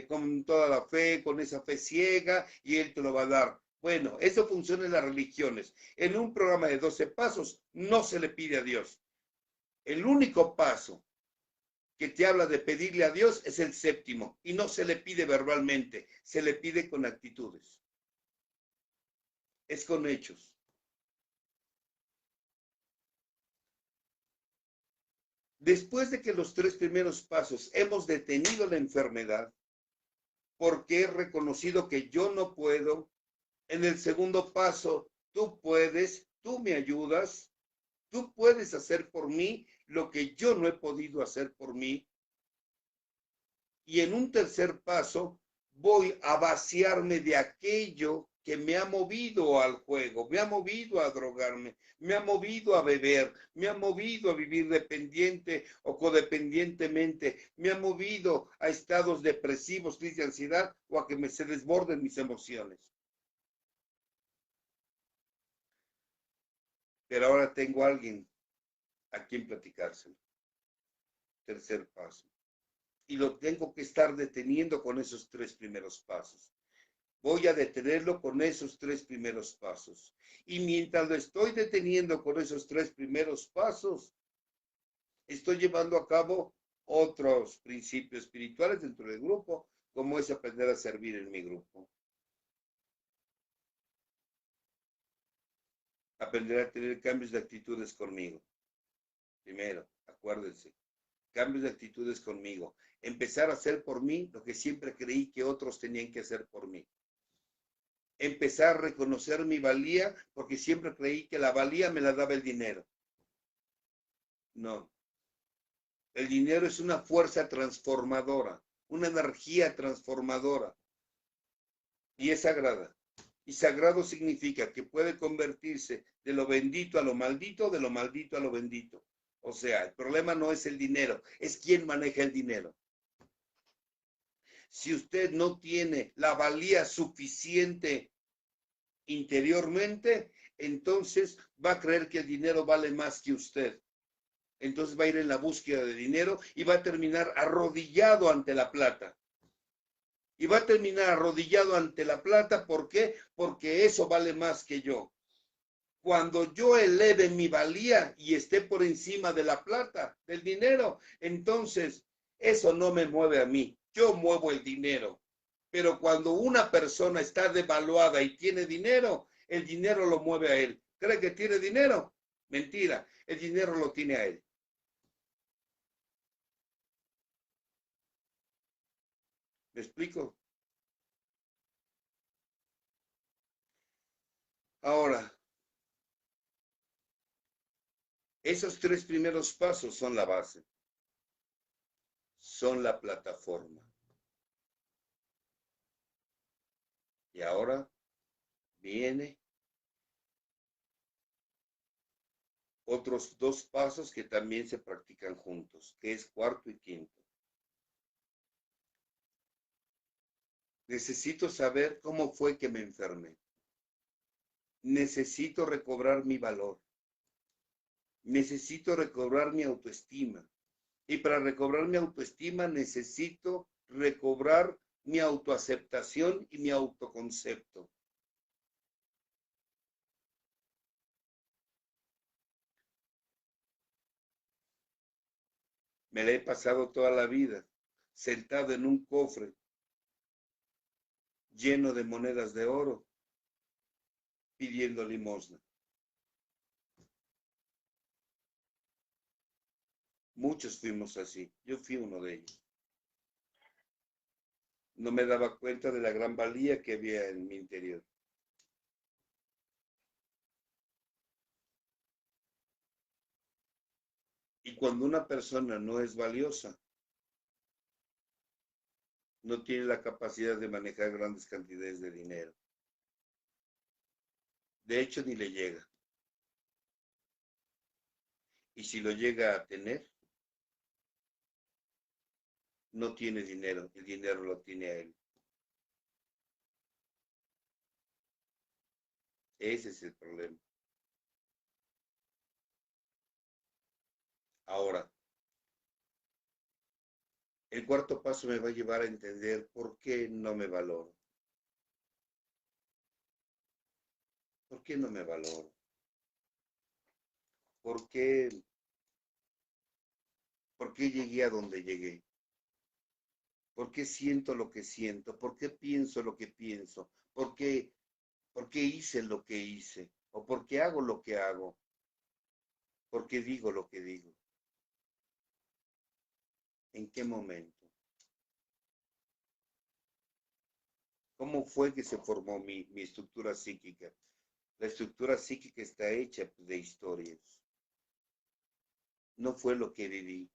con toda la fe, con esa fe ciega, y Él te lo va a dar. Bueno, eso funciona en las religiones. En un programa de 12 pasos no se le pide a Dios. El único paso que te habla de pedirle a Dios es el séptimo, y no se le pide verbalmente, se le pide con actitudes. Es con hechos. Después de que los 3 primeros pasos hemos detenido la enfermedad, porque he reconocido que yo no puedo, en el segundo paso, tú puedes, tú me ayudas, tú puedes hacer por mí lo que yo no he podido hacer por mí. Y en un tercer paso, voy a vaciarme de aquello que me ha movido al juego, me ha movido a drogarme, me ha movido a beber, me ha movido a vivir dependiente o codependientemente, me ha movido a estados depresivos, crisis de ansiedad o a que se desborden mis emociones. Pero ahora tengo a alguien a quien platicárselo. Tercer paso. Y lo tengo que estar deteniendo con esos 3 primeros pasos. Voy a detenerlo con esos 3 primeros pasos. Y mientras lo estoy deteniendo con esos 3 primeros pasos, estoy llevando a cabo otros principios espirituales dentro del grupo, como es aprender a servir en mi grupo. Aprender a tener cambios de actitudes conmigo. Primero, acuérdense, cambios de actitudes conmigo. Empezar a hacer por mí lo que siempre creí que otros tenían que hacer por mí. Empezar a reconocer mi valía porque siempre creí que la valía me la daba el dinero. No. El dinero es una fuerza transformadora, una energía transformadora y es sagrada. Y sagrado significa que puede convertirse de lo bendito a lo maldito, de lo maldito a lo bendito. O sea, el problema no es el dinero, es quién maneja el dinero. Si usted no tiene la valía suficiente interiormente, entonces va a creer que el dinero vale más que usted. Entonces va a ir en la búsqueda de dinero y va a terminar arrodillado ante la plata. Y va a terminar arrodillado ante la plata, ¿por qué? Porque eso vale más que yo. Cuando yo eleve mi valía y esté por encima de la plata, del dinero, entonces eso no me mueve a mí. Yo muevo el dinero. Pero cuando una persona está devaluada y tiene dinero, el dinero lo mueve a él. ¿Cree que tiene dinero? Mentira, el dinero lo tiene a él. ¿Me explico? Ahora, esos 3 primeros pasos son la base, son la plataforma. Y ahora viene otros 2 pasos que también se practican juntos, que es cuarto y quinto. Necesito saber cómo fue que me enfermé. Necesito recobrar mi valor. Necesito recobrar mi autoestima. Y para recobrar mi autoestima necesito recobrar mi autoaceptación y mi autoconcepto. Me la he pasado toda la vida sentado en un cofre lleno de monedas de oro pidiendo limosna. Muchos fuimos así. Yo fui uno de ellos. No me daba cuenta de la gran valía que había en mi interior. Y cuando una persona no es valiosa, no tiene la capacidad de manejar grandes cantidades de dinero. De hecho, ni le llega. Y si lo llega a tener, no tiene dinero. El dinero lo tiene a él. Ese es el problema. Ahora, el cuarto paso me va a llevar a entender por qué no me valoro. ¿Por qué no me valoro? ¿Por qué, por qué llegué a donde llegué? ¿Por qué siento lo que siento? ¿Por qué pienso lo que pienso? ¿Por qué hice lo que hice? ¿O por qué hago lo que hago? ¿Por qué digo lo que digo? ¿En qué momento? ¿Cómo fue que se formó mi estructura psíquica? La estructura psíquica está hecha de historias. No fue lo que viví,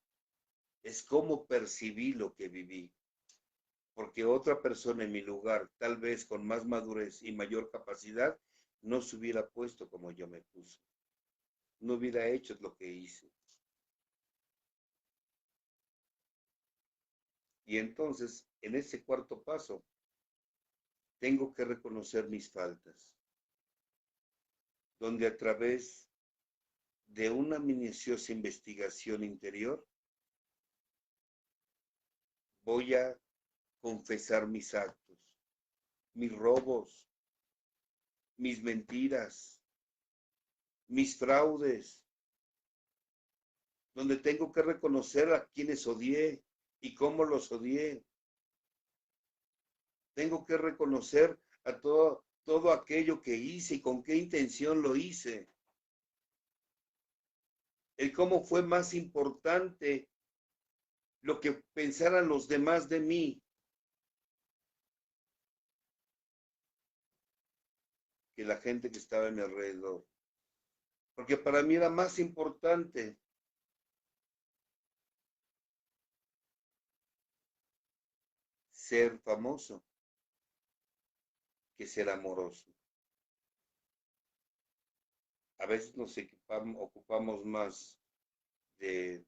es cómo percibí lo que viví. Porque otra persona en mi lugar, tal vez con más madurez y mayor capacidad, no se hubiera puesto como yo me puse. No hubiera hecho lo que hice. Y entonces, en ese cuarto paso, tengo que reconocer mis faltas, donde a través de una minuciosa investigación interior, voy a confesar mis actos, mis robos, mis mentiras, mis fraudes, donde tengo que reconocer a quienes odié y cómo los odié. Tengo que reconocer a todo aquello que hice y con qué intención lo hice. El cómo fue más importante lo que pensaran los demás de mí que la gente que estaba a mi alrededor. Porque para mí era más importante ser famoso que ser amoroso. A veces nos ocupamos más de,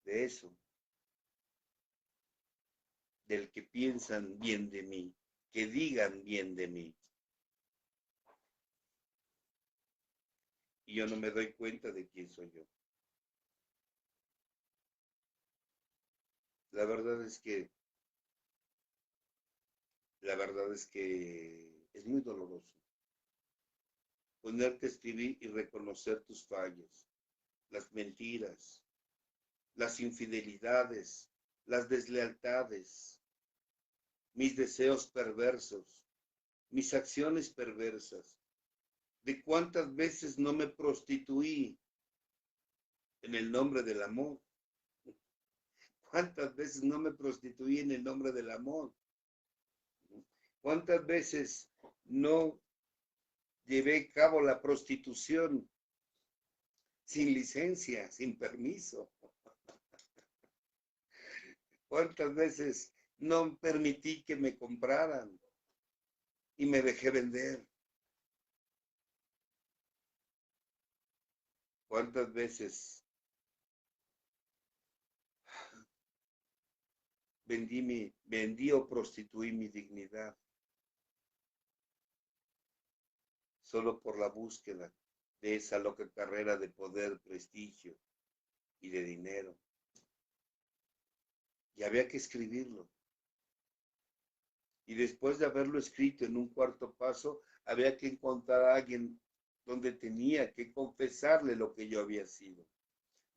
de eso, del que piensan bien de mí, que digan bien de mí. Y yo no me doy cuenta de quién soy yo. La verdad es que, la verdad es que es muy doloroso ponerte a escribir y reconocer tus fallas, las mentiras, las infidelidades, las deslealtades, mis deseos perversos, mis acciones perversas, de cuántas veces no me prostituí en el nombre del amor, cuántas veces no me prostituí en el nombre del amor, cuántas veces no llevé a cabo la prostitución sin licencia, sin permiso, cuántas veces no permití que me compraran y me dejé vender. ¿Cuántas veces vendí o prostituí mi dignidad solo por la búsqueda de esa loca carrera de poder, prestigio y de dinero? Y había que escribirlo. Y después de haberlo escrito en un cuarto paso, había que encontrar a alguien donde tenía que confesarle lo que yo había sido,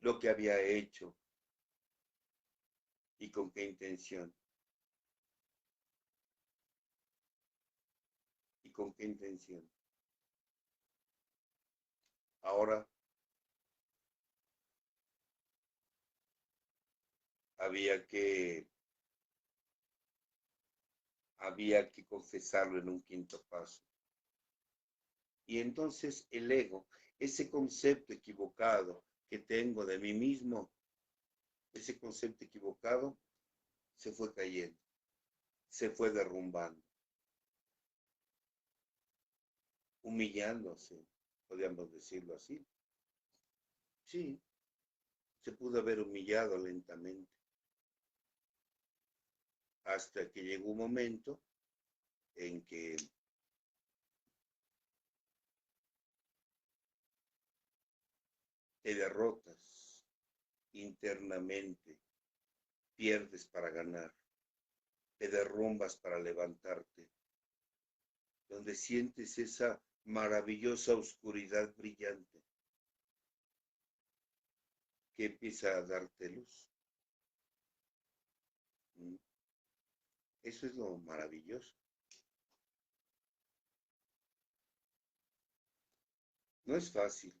lo que había hecho y con qué intención. Y con qué intención. Ahora había que, había que confesarlo en un quinto paso. Y entonces el ego, ese concepto equivocado que tengo de mí mismo, ese concepto equivocado se fue cayendo, se fue derrumbando, humillándose, podríamos decirlo así. Sí, se pudo haber humillado lentamente, hasta que llegó un momento en que te derrotas internamente, pierdes para ganar, te derrumbas para levantarte, donde sientes esa maravillosa oscuridad brillante que empieza a darte luz. Eso es lo maravilloso. No es fácil.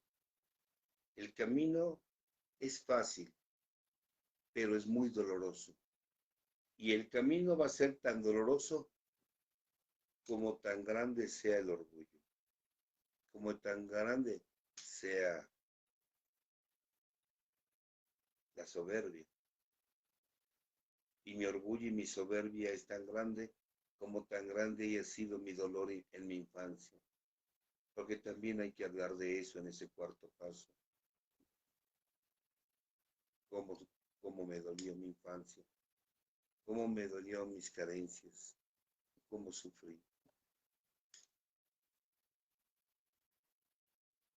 El camino es fácil, pero es muy doloroso. Y el camino va a ser tan doloroso como tan grande sea el orgullo, como tan grande sea la soberbia. Y mi orgullo y mi soberbia es tan grande como tan grande haya sido mi dolor en mi infancia. Porque también hay que hablar de eso en ese cuarto paso. Cómo me dolió mi infancia, cómo me dolió mis carencias, cómo sufrí.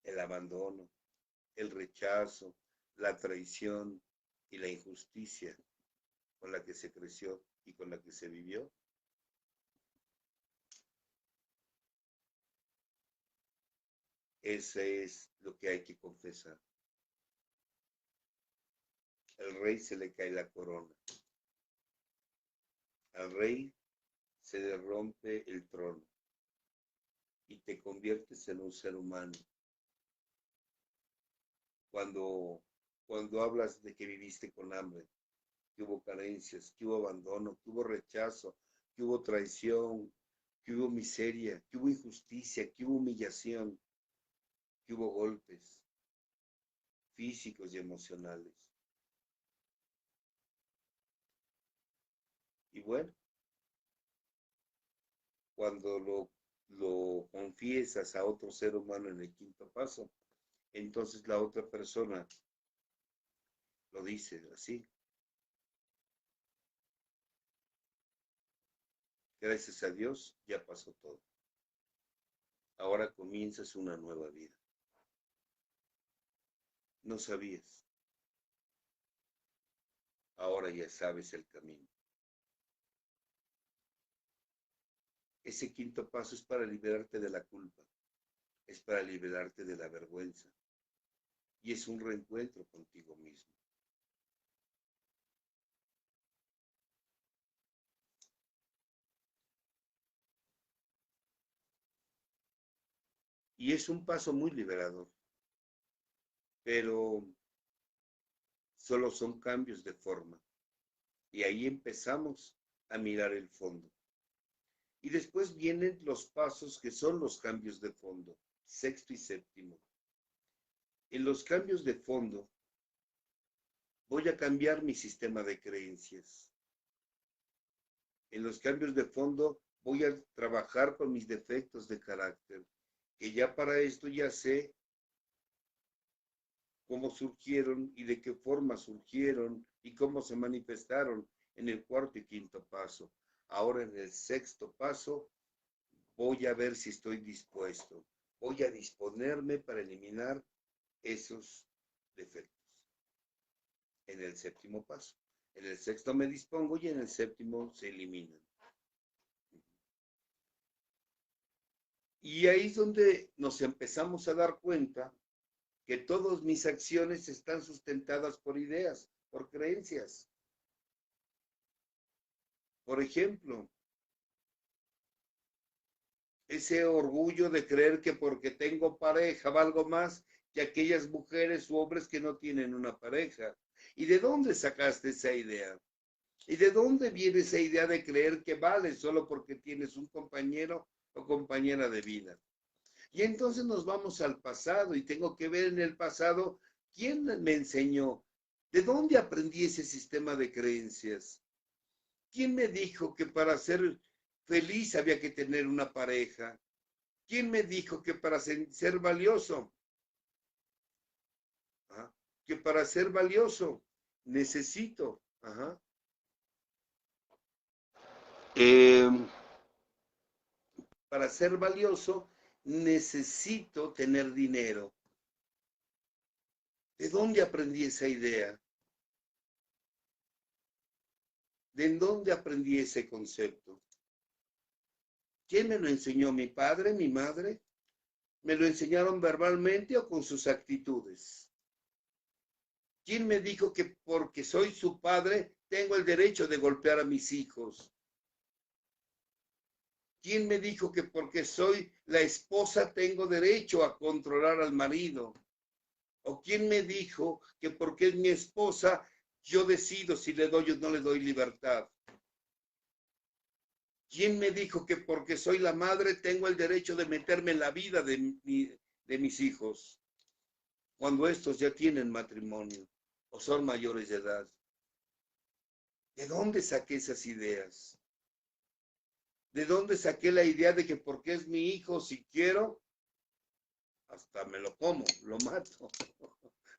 El abandono, el rechazo, la traición y la injusticia con la que se creció y con la que se vivió. Ese es lo que hay que confesar. Al rey se le cae la corona. Al rey se le rompe el trono y te conviertes en un ser humano. Cuando hablas de que viviste con hambre, que hubo carencias, que hubo abandono, que hubo rechazo, que hubo traición, que hubo miseria, que hubo injusticia, que hubo humillación, que hubo golpes físicos y emocionales. Y bueno, cuando lo confiesas a otro ser humano en el quinto paso, entonces la otra persona lo dice así. Gracias a Dios ya pasó todo. Ahora comienzas una nueva vida. No sabías. Ahora ya sabes el camino. Ese quinto paso es para liberarte de la culpa, es para liberarte de la vergüenza y es un reencuentro contigo mismo. Y es un paso muy liberador, pero solo son cambios de forma. Y ahí empezamos a mirar el fondo. Y después vienen los pasos que son los cambios de fondo, sexto y séptimo. En los cambios de fondo voy a cambiar mi sistema de creencias. En los cambios de fondo voy a trabajar con mis defectos de carácter, que ya para esto ya sé cómo surgieron y de qué forma surgieron y cómo se manifestaron en el cuarto y quinto paso. Ahora en el sexto paso voy a ver si estoy dispuesto. Voy a disponerme para eliminar esos defectos. En el séptimo paso. En el sexto me dispongo y en el séptimo se eliminan. Y ahí es donde nos empezamos a dar cuenta que todas mis acciones están sustentadas por ideas, por creencias. Por ejemplo, ese orgullo de creer que porque tengo pareja valgo más que aquellas mujeres u hombres que no tienen una pareja. ¿Y de dónde sacaste esa idea? ¿Y de dónde viene esa idea de creer que vales solo porque tienes un compañero o compañera de vida? Y entonces nos vamos al pasado y tengo que ver en el pasado quién me enseñó, de dónde aprendí ese sistema de creencias. ¿Quién me dijo que para ser feliz había que tener una pareja? ¿Quién me dijo que para ser valioso, ¿ah? que para ser valioso necesito, eh, para ser valioso necesito tener dinero? ¿De dónde aprendí esa idea? ¿De dónde aprendí ese concepto? ¿Quién me lo enseñó? ¿Mi padre, mi madre? ¿Me lo enseñaron verbalmente o con sus actitudes? ¿Quién me dijo que porque soy su padre tengo el derecho de golpear a mis hijos? ¿Quién me dijo que porque soy la esposa tengo derecho a controlar al marido? ¿O quién me dijo que porque es mi esposa yo decido si le doy o no le doy libertad? ¿Quién me dijo que porque soy la madre tengo el derecho de meterme en la vida de mis hijos cuando estos ya tienen matrimonio o son mayores de edad? ¿De dónde saqué esas ideas? ¿De dónde saqué la idea de que porque es mi hijo, si quiero, hasta me lo como, lo mato?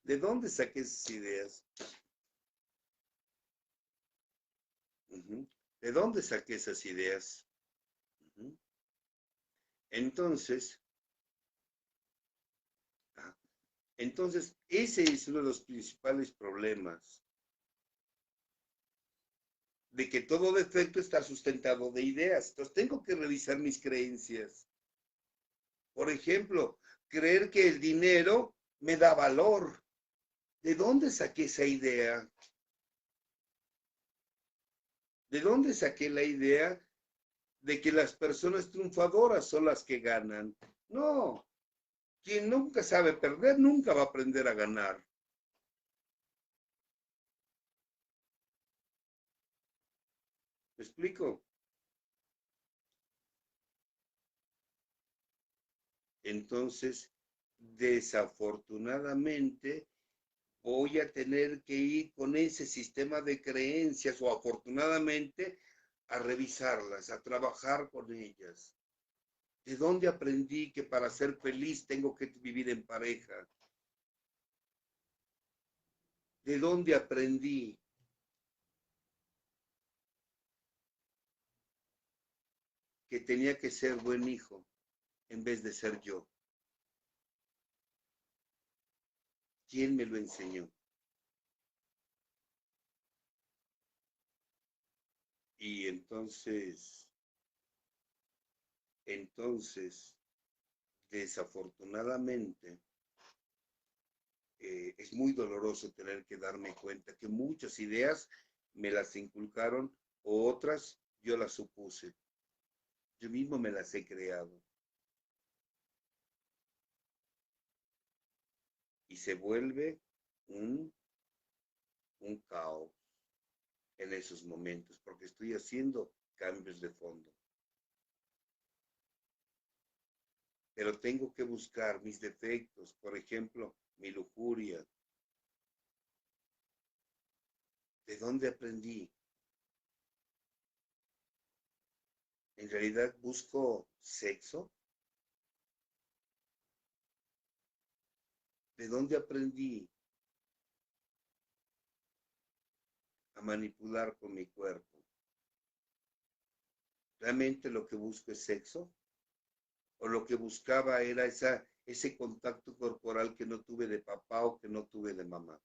¿De dónde saqué esas ideas? ¿De dónde saqué esas ideas? Entonces, ese es uno de los principales problemas, de que todo defecto está sustentado de ideas. Entonces, tengo que revisar mis creencias. Por ejemplo, creer que el dinero me da valor. ¿De dónde saqué esa idea? ¿De dónde saqué la idea de que las personas triunfadoras son las que ganan? No, quien nunca sabe perder nunca va a aprender a ganar. ¿Me explico? Entonces, desafortunadamente, voy a tener que ir con ese sistema de creencias o afortunadamente a revisarlas, a trabajar con ellas. ¿De dónde aprendí que para ser feliz tengo que vivir en pareja? ¿De dónde aprendí que tenía que ser buen hijo en vez de ser yo? ¿Quién me lo enseñó? Y entonces, desafortunadamente, es muy doloroso tener que darme cuenta que muchas ideas me las inculcaron o otras yo las supuse. Yo mismo me las he creado. Y se vuelve un, un caos en esos momentos porque estoy haciendo cambios de fondo. Pero tengo que buscar mis defectos, por ejemplo, mi lujuria. ¿De dónde aprendí? ¿En realidad busco sexo? ¿De dónde aprendí a manipular con mi cuerpo? ¿Realmente lo que busco es sexo? ¿O lo que buscaba era ese contacto corporal que no tuve de papá o que no tuve de mamá?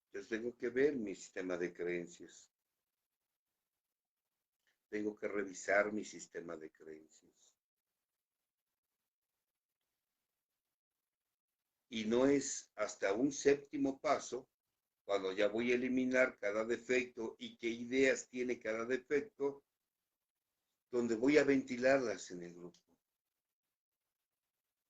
Entonces tengo que ver mi sistema de creencias. Tengo que revisar mi sistema de creencias. Y no es hasta un séptimo paso, cuando ya voy a eliminar cada defecto y qué ideas tiene cada defecto, donde voy a ventilarlas en el grupo.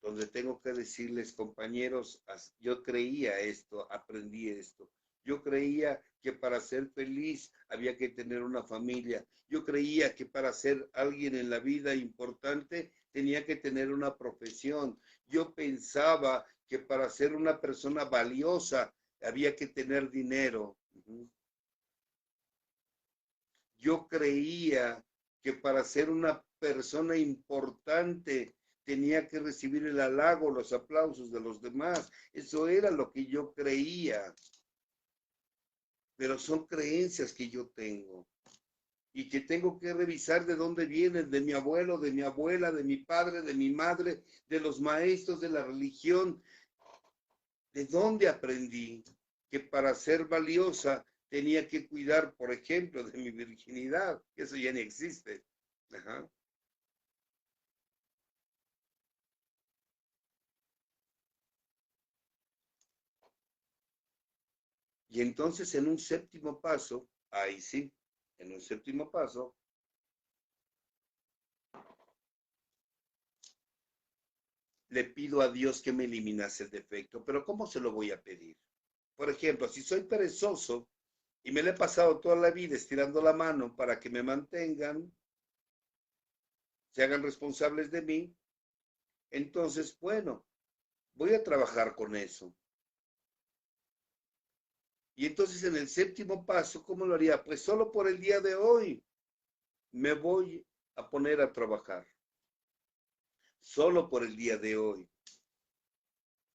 donde tengo que decirles, compañeros, yo creía esto, aprendí esto. Yo creía que para ser feliz había que tener una familia. Yo creía que para ser alguien en la vida importante tenía que tener una profesión. Yo pensaba que para ser una persona valiosa había que tener dinero. Yo creía que para ser una persona importante tenía que recibir el halago, los aplausos de los demás. Eso era lo que yo creía. Pero son creencias que yo tengo y que tengo que revisar de dónde vienen, de mi abuelo, de mi abuela, de mi padre, de mi madre, de los maestros de la religión, de dónde aprendí que para ser valiosa tenía que cuidar, por ejemplo, de mi virginidad, que eso ya no existe. Ajá. Y entonces en un séptimo paso, ahí sí, en un séptimo paso, le pido a Dios que me eliminase el defecto. Pero ¿cómo se lo voy a pedir? Por ejemplo, si soy perezoso y me le he pasado toda la vida estirando la mano para que me mantengan, se hagan responsables de mí, entonces, bueno, voy a trabajar con eso. Y entonces en el séptimo paso, ¿cómo lo haría? Pues solo por el día de hoy me voy a poner a trabajar. Solo por el día de hoy.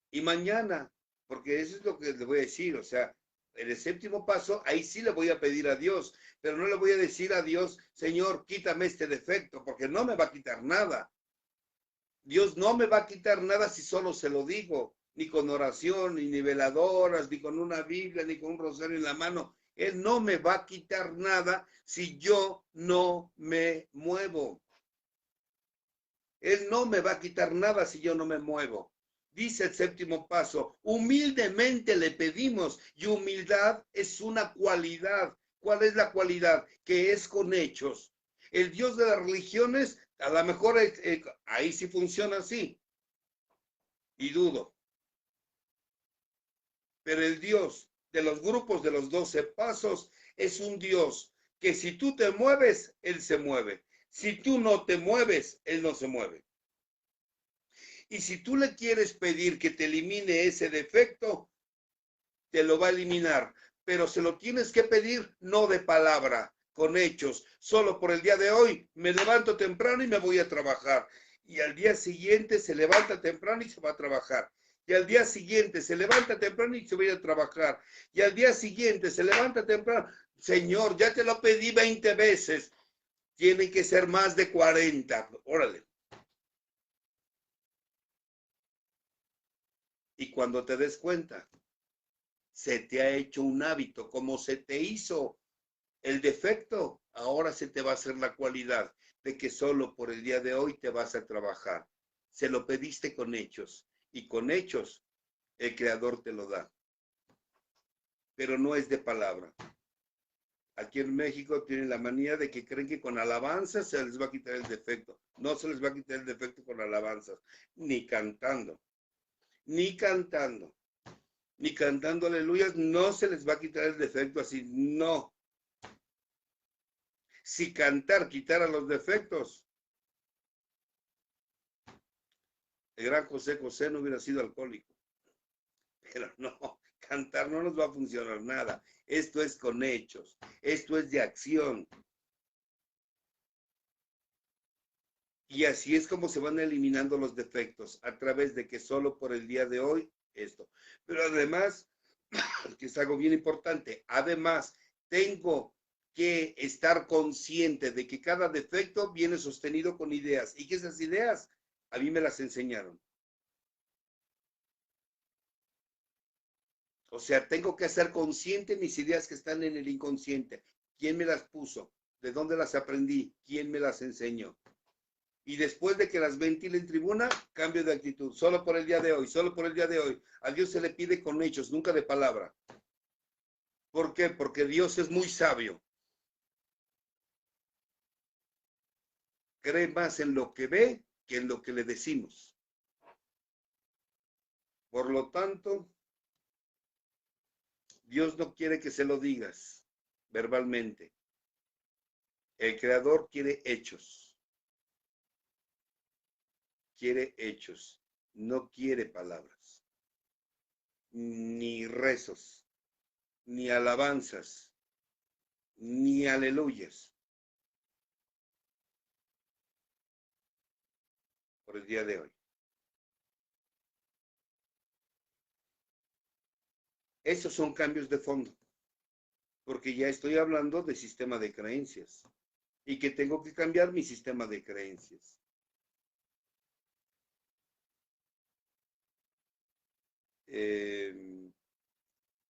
Y mañana, porque eso es lo que le voy a decir, o sea, en el séptimo paso, ahí sí le voy a pedir a Dios, pero no le voy a decir a Dios, Señor, quítame este defecto, porque no me va a quitar nada. Dios no me va a quitar nada si solo se lo digo, ni con oración, ni veladoras, ni con una Biblia, ni con un rosario en la mano. Él no me va a quitar nada si yo no me muevo. Él no me va a quitar nada si yo no me muevo. Dice el séptimo paso, humildemente le pedimos y humildad es una cualidad. ¿Cuál es la cualidad? Que es con hechos. El Dios de las religiones, a lo mejor ahí sí funciona así, y dudo. Pero el Dios de los grupos de los 12 pasos es un Dios que si tú te mueves, Él se mueve. Si tú no te mueves, Él no se mueve. Y si tú le quieres pedir que te elimine ese defecto, te lo va a eliminar. Pero se lo tienes que pedir no de palabra, con hechos. Solo por el día de hoy me levanto temprano y me voy a trabajar. Y al día siguiente se levanta temprano y se va a trabajar. Y al día siguiente se levanta temprano y se va a trabajar. Y al día siguiente se levanta temprano. Señor, ya te lo pedí 20 veces. Tiene que ser más de 40. Órale. Y cuando te des cuenta, se te ha hecho un hábito, como se te hizo el defecto, ahora se te va a hacer la cualidad de que solo por el día de hoy te vas a trabajar. Se lo pediste con hechos y con hechos el creador te lo da, pero no es de palabra. Aquí en México tienen la manía de que creen que con alabanzas se les va a quitar el defecto. No se les va a quitar el defecto con alabanzas, ni cantando, ni cantando. Ni cantando aleluyas, no se les va a quitar el defecto así, no. Si cantar quitara los defectos, el gran José José no hubiera sido alcohólico. Pero no, cantar no nos va a funcionar nada. Esto es con hechos, esto es de acción. Y así es como se van eliminando los defectos, a través de que solo por el día de hoy, esto. Pero además, que es algo bien importante, además, tengo que estar consciente de que cada defecto viene sostenido con ideas y que esas ideas a mí me las enseñaron. O sea, tengo que ser consciente de mis ideas que están en el inconsciente. ¿Quién me las puso? ¿De dónde las aprendí? ¿Quién me las enseñó? Y después de que las ventile en tribuna, cambio de actitud. Solo por el día de hoy, solo por el día de hoy. A Dios se le pide con hechos, nunca de palabra. ¿Por qué? Porque Dios es muy sabio. Cree más en lo que ve que en lo que le decimos. Por lo tanto, Dios no quiere que se lo digas verbalmente. El Creador quiere hechos, no quiere palabras, ni rezos, ni alabanzas, ni aleluyas por el día de hoy. Esos son cambios de fondo, porque ya estoy hablando de sistema de creencias y que tengo que cambiar mi sistema de creencias.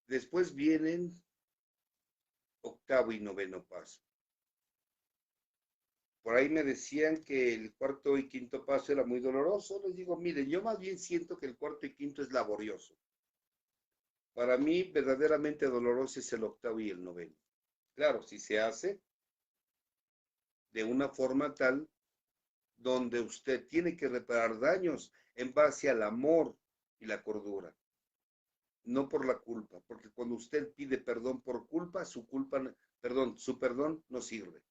Después vienen octavo y noveno paso. Por ahí me decían que el cuarto y quinto paso era muy doloroso. Les digo, miren, yo más bien siento que el cuarto y quinto es laborioso. Para mí, verdaderamente doloroso es el octavo y el noveno. Claro, si se hace de una forma tal donde usted tiene que reparar daños en base al amor y la cordura, no por la culpa, porque cuando usted pide perdón por culpa, su perdón no sirve.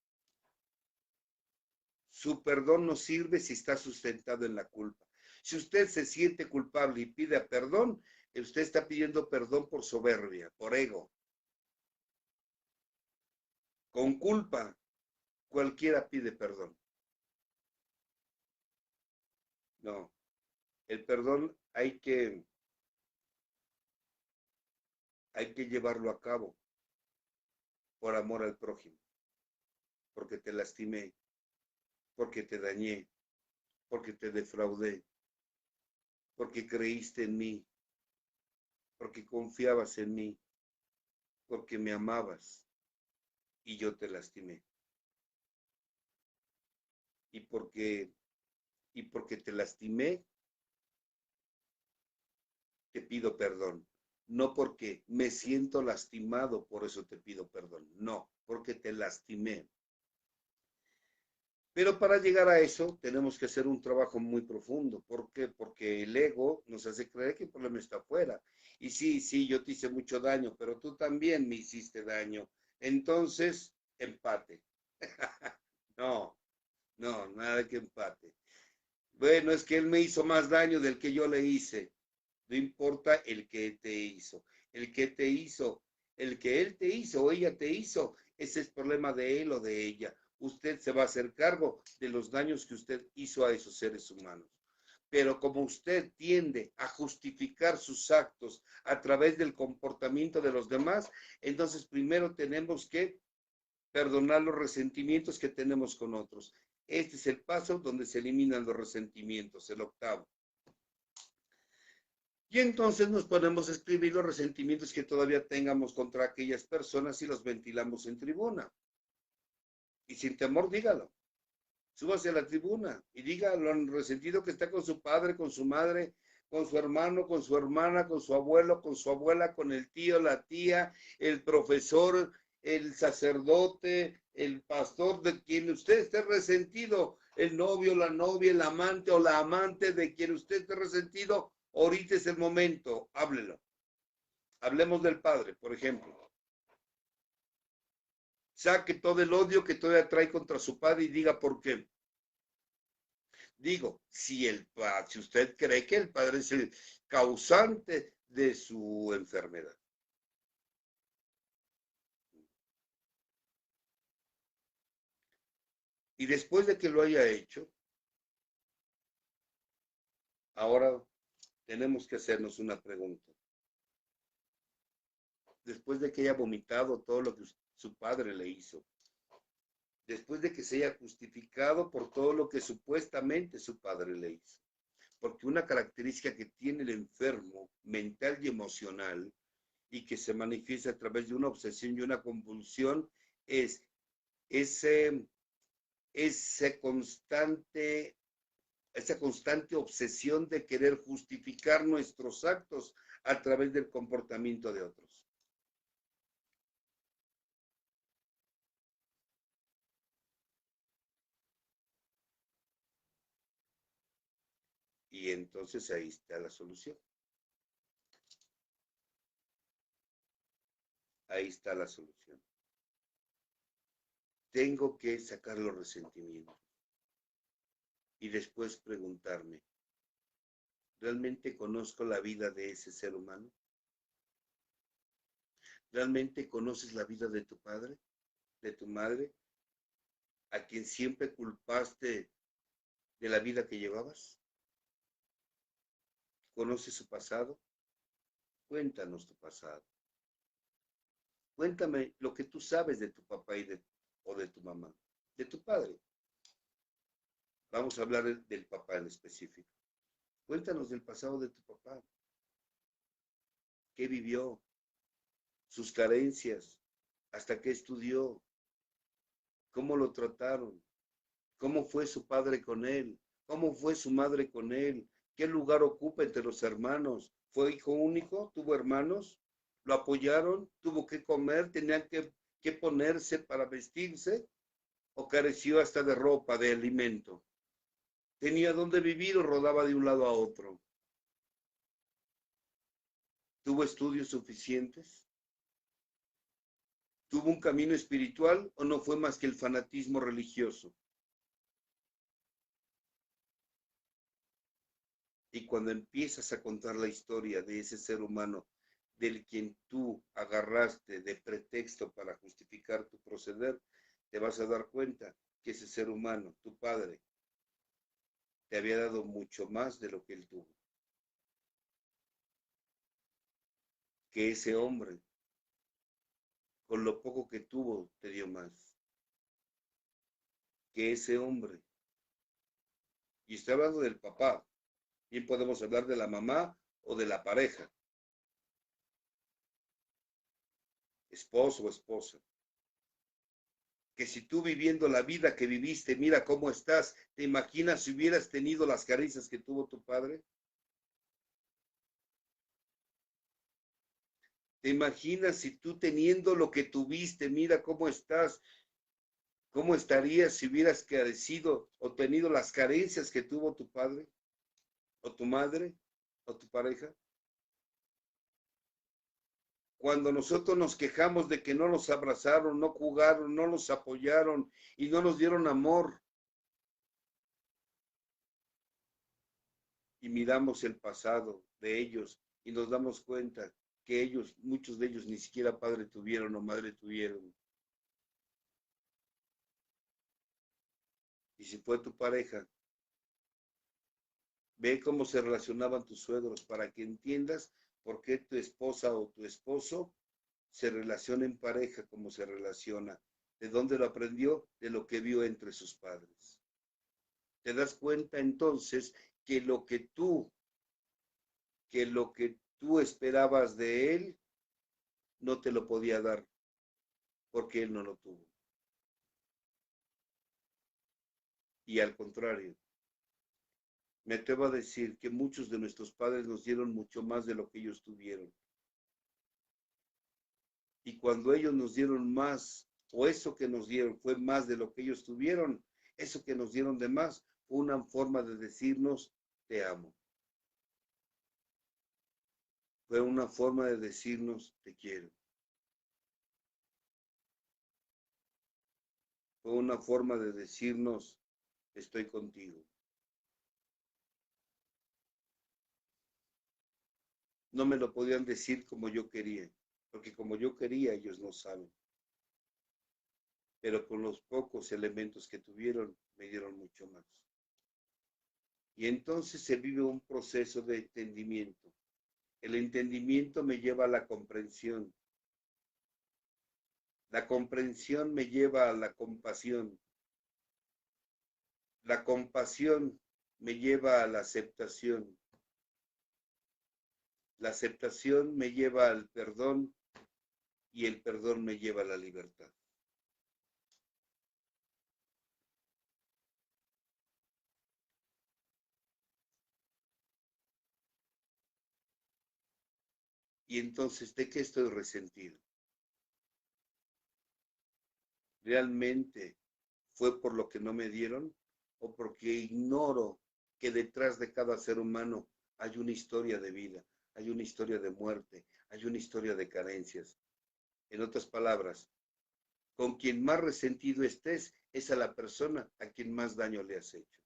Su perdón no sirve si está sustentado en la culpa. Si usted se siente culpable y pide perdón, usted está pidiendo perdón por soberbia, por ego. Con culpa, cualquiera pide perdón. No, el perdón hay que llevarlo a cabo por amor al prójimo, porque te lastimé, porque te dañé, porque te defraudé, porque creíste en mí, porque confiabas en mí, porque me amabas y yo te lastimé. Y porque te lastimé, te pido perdón. No porque me siento lastimado, por eso te pido perdón. No, porque te lastimé. Pero para llegar a eso tenemos que hacer un trabajo muy profundo. ¿Por qué? Porque el ego nos hace creer que el problema está afuera. Y sí, yo te hice mucho daño, pero tú también me hiciste daño. Entonces, empate. No, no, nada que empate. Bueno, es que él me hizo más daño del que yo le hice. No importa el que te hizo. El que te hizo, el que él te hizo o ella te hizo, ese es problema de él o de ella. Usted se va a hacer cargo de los daños que usted hizo a esos seres humanos. Pero como usted tiende a justificar sus actos a través del comportamiento de los demás, entonces primero tenemos que perdonar los resentimientos que tenemos con otros. Este es el paso donde se eliminan los resentimientos, el octavo. Y entonces nos ponemos a escribir los resentimientos que todavía tengamos contra aquellas personas y los ventilamos en tribuna. Y sin temor, dígalo. Súbase a la tribuna y diga lo resentido que está con su padre, con su madre, con su hermano, con su hermana, con su abuelo, con su abuela, con el tío, la tía, el profesor, el sacerdote, el pastor, de quien usted esté resentido, el novio, la novia, el amante o la amante de quien usted esté resentido. Ahorita es el momento, háblelo. Hablemos del padre, por ejemplo. Saque todo el odio que todavía trae contra su padre y diga por qué. Digo, si usted cree que el padre es el causante de su enfermedad. Y después de que lo haya hecho, ahora tenemos que hacernos una pregunta. Después de que haya vomitado todo lo que su padre le hizo, después de que se haya justificado por todo lo que supuestamente su padre le hizo. Porque una característica que tiene el enfermo mental y emocional y que se manifiesta a través de una obsesión y una convulsión es ese, ese constante, esa constante obsesión de querer justificar nuestros actos a través del comportamiento de otros. Y entonces ahí está la solución. ahí está la solución. Tengo que sacar los resentimientos y después preguntarme, ¿realmente conozco la vida de ese ser humano? ¿Realmente conoces la vida de tu padre, de tu madre, a quien siempre culpaste de la vida que llevabas? ¿Conoces su pasado? Cuéntanos tu pasado. Cuéntame lo que tú sabes de tu papá o de tu mamá, de tu padre. Vamos a hablar del papá en específico. Cuéntanos del pasado de tu papá. ¿Qué vivió? Sus carencias. ¿Hasta qué estudió? ¿Cómo lo trataron? ¿Cómo fue su padre con él? ¿Cómo fue su madre con él? ¿Qué lugar ocupa entre los hermanos? ¿Fue hijo único? ¿Tuvo hermanos? ¿Lo apoyaron? ¿Tuvo que comer? ¿Tenían que ponerse para vestirse? ¿O careció hasta de ropa, de alimento? ¿Tenía dónde vivir o rodaba de un lado a otro? ¿Tuvo estudios suficientes? ¿Tuvo un camino espiritual o no fue más que el fanatismo religioso? Y cuando empiezas a contar la historia de ese ser humano del quien tú agarraste de pretexto para justificar tu proceder, te vas a dar cuenta que ese ser humano, tu padre, te había dado mucho más de lo que él tuvo. Que ese hombre, con lo poco que tuvo, te dio más. Que ese hombre, y estoy hablando del papá, bien podemos hablar de la mamá o de la pareja, esposo o esposa, que si tú viviendo la vida que viviste, mira cómo estás, ¿te imaginas si hubieras tenido las carencias que tuvo tu padre? ¿Te imaginas si tú teniendo lo que tuviste, mira cómo estás, cómo estarías si hubieras carecido o tenido las carencias que tuvo tu padre o tu madre o tu pareja? Cuando nosotros nos quejamos de que no nos abrazaron, no jugaron, no nos apoyaron y no nos dieron amor, y miramos el pasado de ellos y nos damos cuenta que ellos, muchos de ellos ni siquiera padre tuvieron o madre tuvieron. Y si fue tu pareja, ve cómo se relacionaban tus suegros para que entiendas por qué tu esposa o tu esposo se relaciona en pareja como se relaciona. ¿De dónde lo aprendió? De lo que vio entre sus padres. Te das cuenta entonces que lo que tú esperabas de él no te lo podía dar porque él no lo tuvo. Y al contrario, me atrevo a decir que muchos de nuestros padres nos dieron mucho más de lo que ellos tuvieron. Y cuando ellos nos dieron más, o eso que nos dieron fue más de lo que ellos tuvieron, eso que nos dieron de más fue una forma de decirnos, te amo. Fue una forma de decirnos, te quiero. Fue una forma de decirnos, estoy contigo. No me lo podían decir como yo quería, porque como yo quería, ellos no saben. Pero con los pocos elementos que tuvieron, me dieron mucho más. Y entonces se vive un proceso de entendimiento. El entendimiento me lleva a la comprensión. La comprensión me lleva a la compasión. La compasión me lleva a la aceptación. La aceptación me lleva al perdón y el perdón me lleva a la libertad. Y entonces, ¿de qué estoy resentido? ¿Realmente fue por lo que no me dieron o porque ignoro que detrás de cada ser humano hay una historia de vida, hay una historia de muerte, hay una historia de carencias? En otras palabras, con quien más resentido estés, es a la persona a quien más daño le has hecho.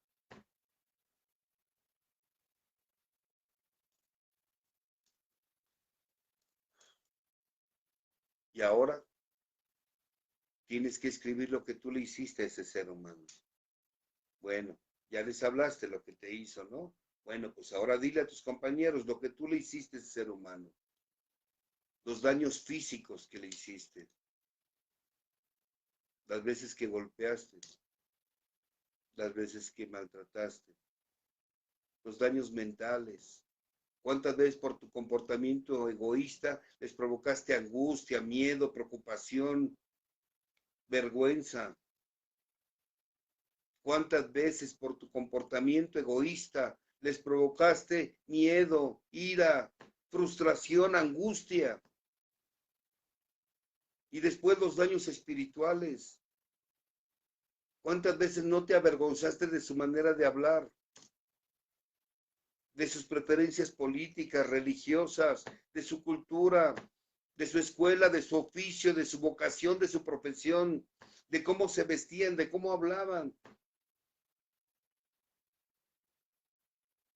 Y ahora tienes que escribir lo que tú le hiciste a ese ser humano. Bueno, ya les hablaste lo que te hizo, ¿no? Bueno, pues ahora dile a tus compañeros lo que tú le hiciste a ese ser humano. Los daños físicos que le hiciste. Las veces que golpeaste. Las veces que maltrataste. Los daños mentales. ¿Cuántas veces por tu comportamiento egoísta les provocaste angustia, miedo, preocupación, vergüenza? ¿Cuántas veces por tu comportamiento egoísta les provocaste miedo, ira, frustración, angustia? Y después los daños espirituales. ¿Cuántas veces no te avergonzaste de su manera de hablar, de sus preferencias políticas, religiosas, de su cultura, de su escuela, de su oficio, de su vocación, de su profesión, de cómo se vestían, de cómo hablaban?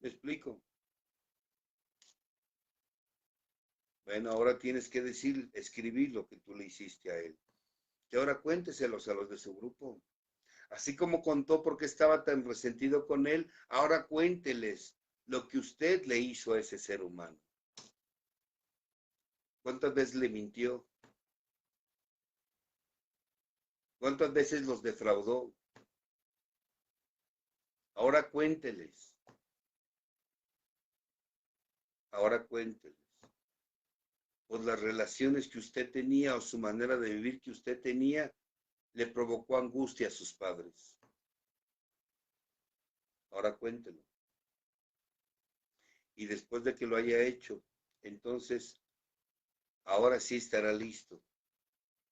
¿Me explico? Bueno, ahora tienes que decir, escribir lo que tú le hiciste a él. Y ahora cuénteselos a los de su grupo. Así como contó por qué estaba tan resentido con él, ahora cuénteles lo que usted le hizo a ese ser humano. ¿Cuántas veces le mintió? ¿Cuántas veces los defraudó? Ahora cuénteles. Ahora cuénteles. Pues las relaciones que usted tenía o su manera de vivir que usted tenía le provocó angustia a sus padres. Ahora cuéntelo. Y después de que lo haya hecho, entonces ahora sí estará listo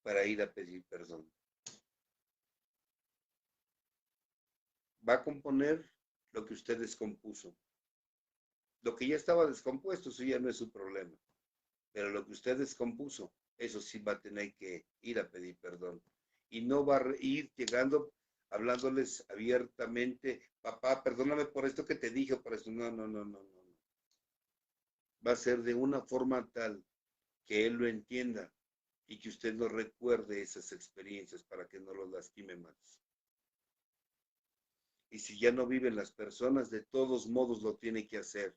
para ir a pedir perdón. Va a componer lo que usted descompuso. Lo que ya estaba descompuesto, eso ya no es su problema. Pero lo que usted descompuso, eso sí va a tener que ir a pedir perdón. Y no va a ir llegando hablándoles abiertamente, papá, perdóname por esto que te dije, por esto. No, no, no, no, no. Va a ser de una forma tal que él lo entienda y que usted no recuerde esas experiencias para que no los lastime más. Y si ya no viven las personas, de todos modos lo tiene que hacer,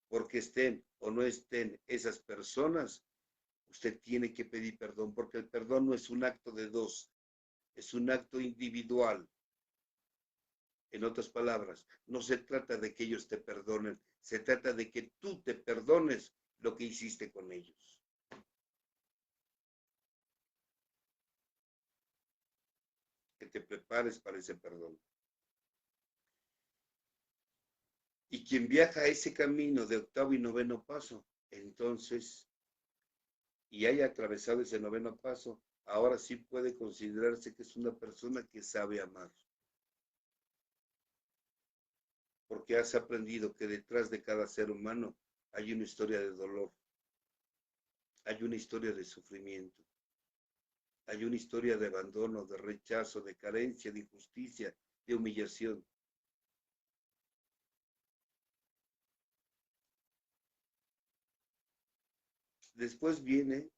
porque estén o no estén esas personas, usted tiene que pedir perdón, porque el perdón no es un acto de dos, es un acto individual. En otras palabras, no se trata de que ellos te perdonen, se trata de que tú te perdones lo que hiciste con ellos. Que te prepares para ese perdón. Y quien viaja a ese camino de octavo y noveno paso, entonces, y haya atravesado ese noveno paso, ahora sí puede considerarse que es una persona que sabe amar. Porque has aprendido que detrás de cada ser humano hay una historia de dolor, hay una historia de sufrimiento, hay una historia de abandono, de rechazo, de carencia, de injusticia, de humillación. Después viene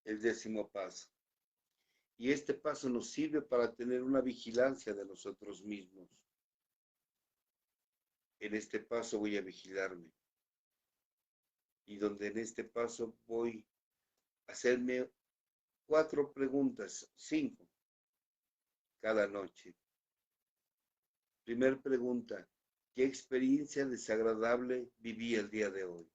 el 10º paso. Y este paso nos sirve para tener una vigilancia de nosotros mismos. En este paso voy a vigilarme. Y donde en este paso voy a hacerme 4 preguntas, 5 cada noche. Primer pregunta, ¿qué experiencia desagradable viví el día de hoy?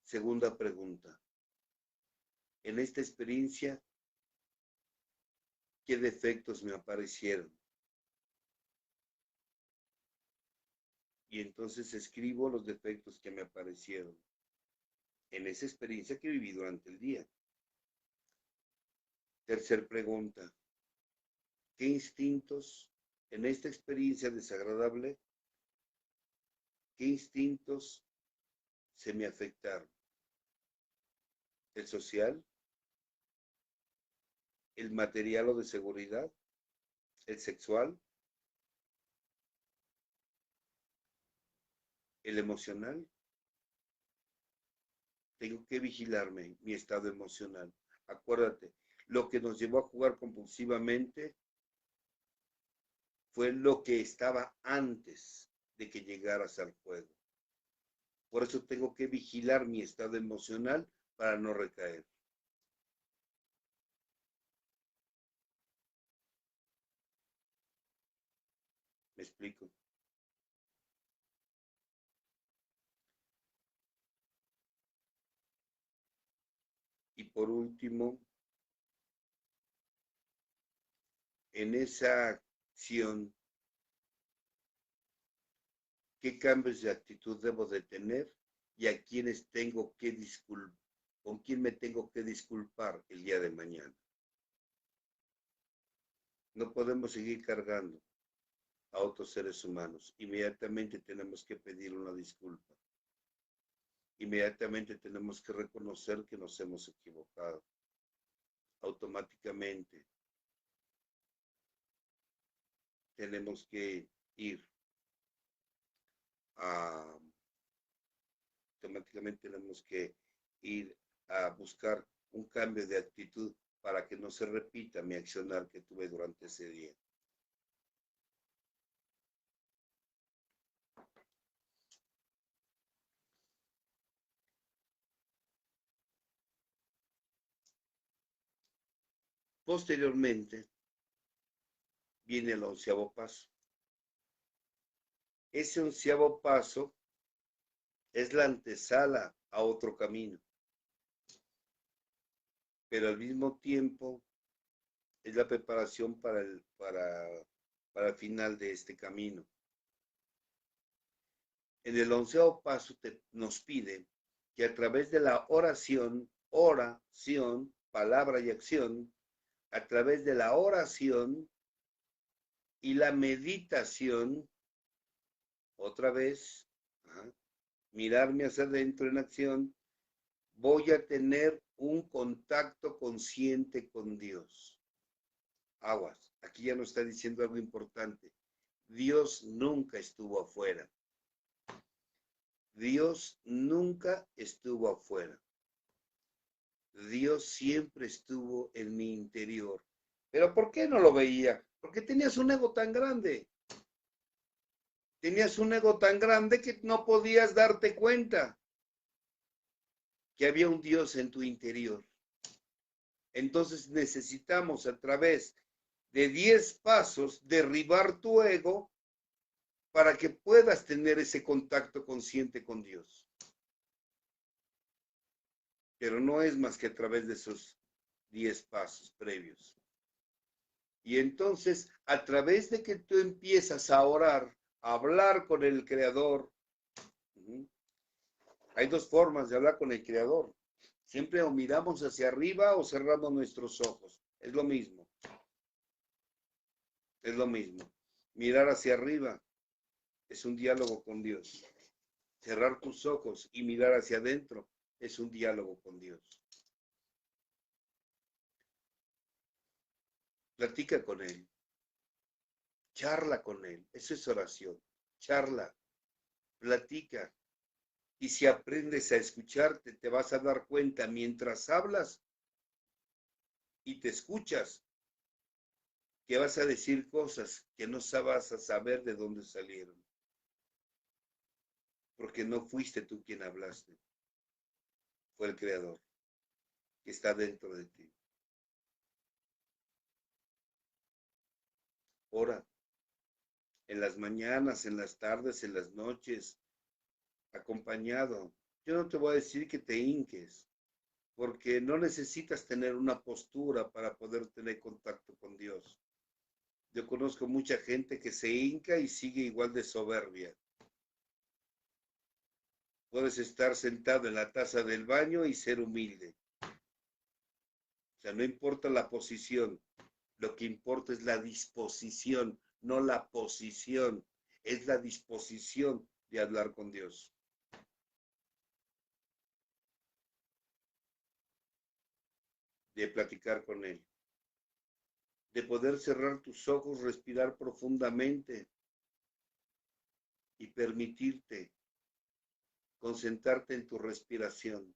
Segunda pregunta, en esta experiencia, ¿qué defectos me aparecieron? Y entonces escribo los defectos que me aparecieron en esa experiencia que viví durante el día. Tercer pregunta, ¿qué instintos en esta experiencia desagradable, qué instintos se me afectaron. El social, el material o de seguridad, el sexual, el emocional. Tengo que vigilarme, mi estado emocional. Acuérdate, lo que nos llevó a jugar compulsivamente fue lo que estaba antes de que llegaras al juego. Por eso tengo que vigilar mi estado emocional para no recaer. ¿Me explico? Y por último, en esa acción, ¿qué cambios de actitud debo de tener y a quiénes tengo que disculpar? ¿Con quién me tengo que disculpar el día de mañana? No podemos seguir cargando a otros seres humanos. Inmediatamente tenemos que pedir una disculpa. Inmediatamente tenemos que reconocer que nos hemos equivocado. Automáticamente tenemos que ir a, automáticamente tenemos que ir a buscar un cambio de actitud para que no se repita mi accionar que tuve durante ese día. Posteriormente viene el 11º paso. Ese 11º paso es la antesala a otro camino, pero al mismo tiempo es la preparación para el final de este camino. En el 11º paso nos pide que a través de la oración, palabra y acción, a través de la oración y la meditación, otra vez, mirarme hacia adentro en acción, voy a tener un contacto consciente con Dios. Aguas, aquí ya nos está diciendo algo importante. Dios nunca estuvo afuera. Dios nunca estuvo afuera. Dios siempre estuvo en mi interior. ¿Pero por qué no lo veía? Porque tenías un ego tan grande. Tenías un ego tan grande que no podías darte cuenta que había un Dios en tu interior. Entonces necesitamos a través de 10 pasos derribar tu ego para que puedas tener ese contacto consciente con Dios. Pero no es más que a través de esos 10 pasos previos. Y entonces, a través de que tú empiezas a orar, a hablar con el Creador, hay dos formas de hablar con el Creador. Siempre o miramos hacia arriba o cerramos nuestros ojos. Es lo mismo. Es lo mismo. Mirar hacia arriba es un diálogo con Dios. Cerrar tus ojos y mirar hacia adentro es un diálogo con Dios. Platica con Él. Charla con Él. Eso es oración. Charla. Platica. Y si aprendes a escucharte, te vas a dar cuenta mientras hablas y te escuchas que vas a decir cosas que no vas a saber de dónde salieron. Porque no fuiste tú quien hablaste. Fue el Creador que está dentro de ti. Ora. En las mañanas, en las tardes, en las noches, acompañado. Yo no te voy a decir que te hinques, porque no necesitas tener una postura para poder tener contacto con Dios. Yo conozco mucha gente que se hinca y sigue igual de soberbia. Puedes estar sentado en la taza del baño y ser humilde. O sea, no importa la posición, lo que importa es la disposición, no la posición, es la disposición de hablar con Dios. de platicar con Él, de poder cerrar tus ojos, respirar profundamente y permitirte concentrarte en tu respiración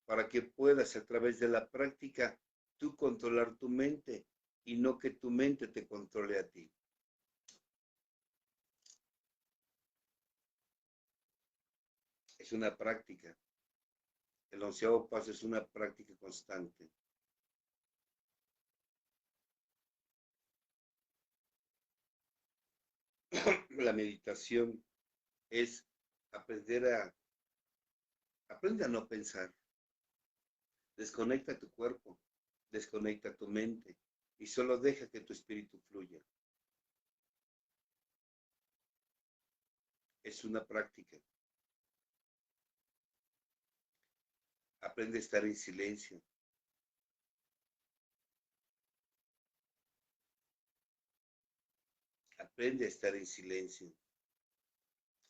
para que puedas a través de la práctica tú controlar tu mente y no que tu mente te controle a ti. Es una práctica. El 11º paso es una práctica constante. La meditación es aprende a no pensar. Desconecta tu cuerpo, desconecta tu mente y solo deja que tu espíritu fluya. Es una práctica. Aprende a estar en silencio. Aprende a estar en silencio.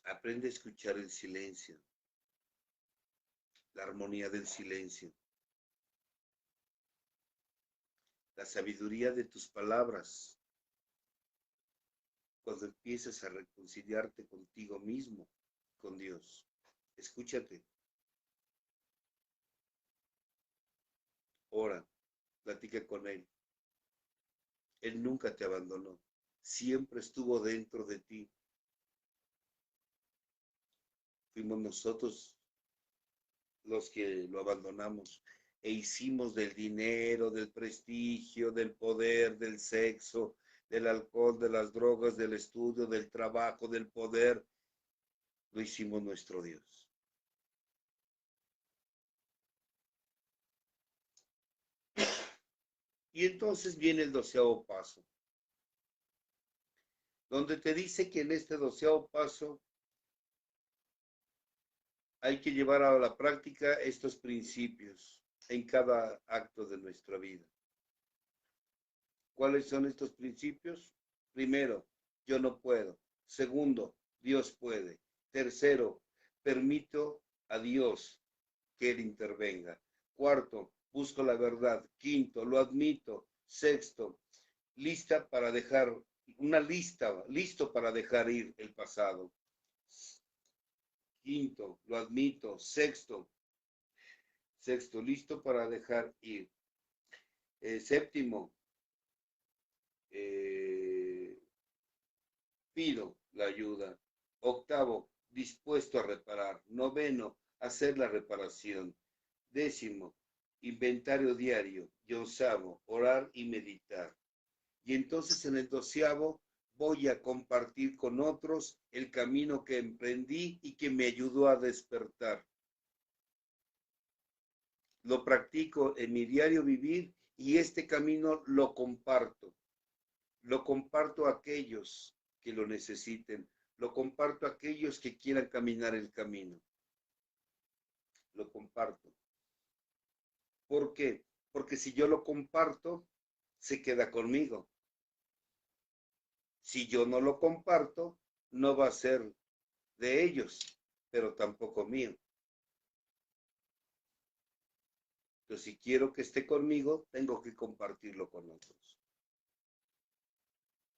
Aprende a escuchar el silencio. La armonía del silencio. La sabiduría de tus palabras. Cuando empieces a reconciliarte contigo mismo, con Dios. Escúchate. Ora, platica con Él. Él nunca te abandonó. Siempre estuvo dentro de ti. Fuimos nosotros los que lo abandonamos e hicimos del dinero, del prestigio, del poder, del sexo, del alcohol, de las drogas, del estudio, del trabajo, del poder, lo hicimos nuestro Dios. Y entonces viene el 12º paso, donde te dice que en este 12º paso hay que llevar a la práctica estos principios en cada acto de nuestra vida. ¿Cuáles son estos principios? Primero, yo no puedo. Segundo, Dios puede. Tercero, permito a Dios que Él intervenga. Cuarto, busco la verdad. Quinto, lo admito. Sexto, listo para dejar ir el pasado. Quinto, lo admito. Sexto, listo para dejar ir. Séptimo, pido la ayuda. Octavo, dispuesto a reparar. Noveno, hacer la reparación. Décimo, inventario diario. Y onceavo, orar y meditar. Y entonces en el 12º voy a compartir con otros el camino que emprendí y que me ayudó a despertar. Lo practico en mi diario vivir y este camino lo comparto. Lo comparto a aquellos que lo necesiten. Lo comparto a aquellos que quieran caminar el camino. Lo comparto. ¿Por qué? Porque si yo lo comparto, se queda conmigo. Si yo no lo comparto, no va a ser de ellos, pero tampoco mío. Entonces, si quiero que esté conmigo, tengo que compartirlo con otros.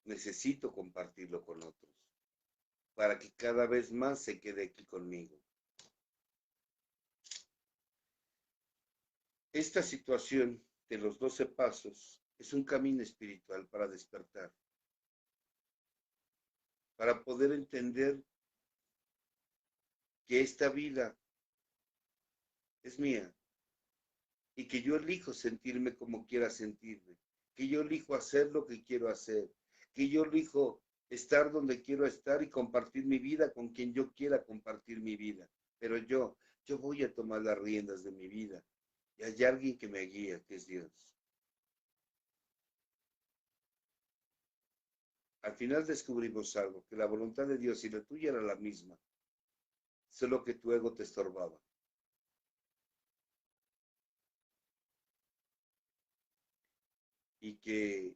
Necesito compartirlo con otros para que cada vez más se quede aquí conmigo. Esta situación de los 12 pasos es un camino espiritual para despertar, para poder entender que esta vida es mía y que yo elijo sentirme como quiera sentirme, que yo elijo hacer lo que quiero hacer, que yo elijo estar donde quiero estar y compartir mi vida con quien yo quiera compartir mi vida. Pero yo voy a tomar las riendas de mi vida y hay alguien que me guía, que es Dios. Al final descubrimos algo, que la voluntad de Dios y la tuya era la misma, solo que tu ego te estorbaba. Y que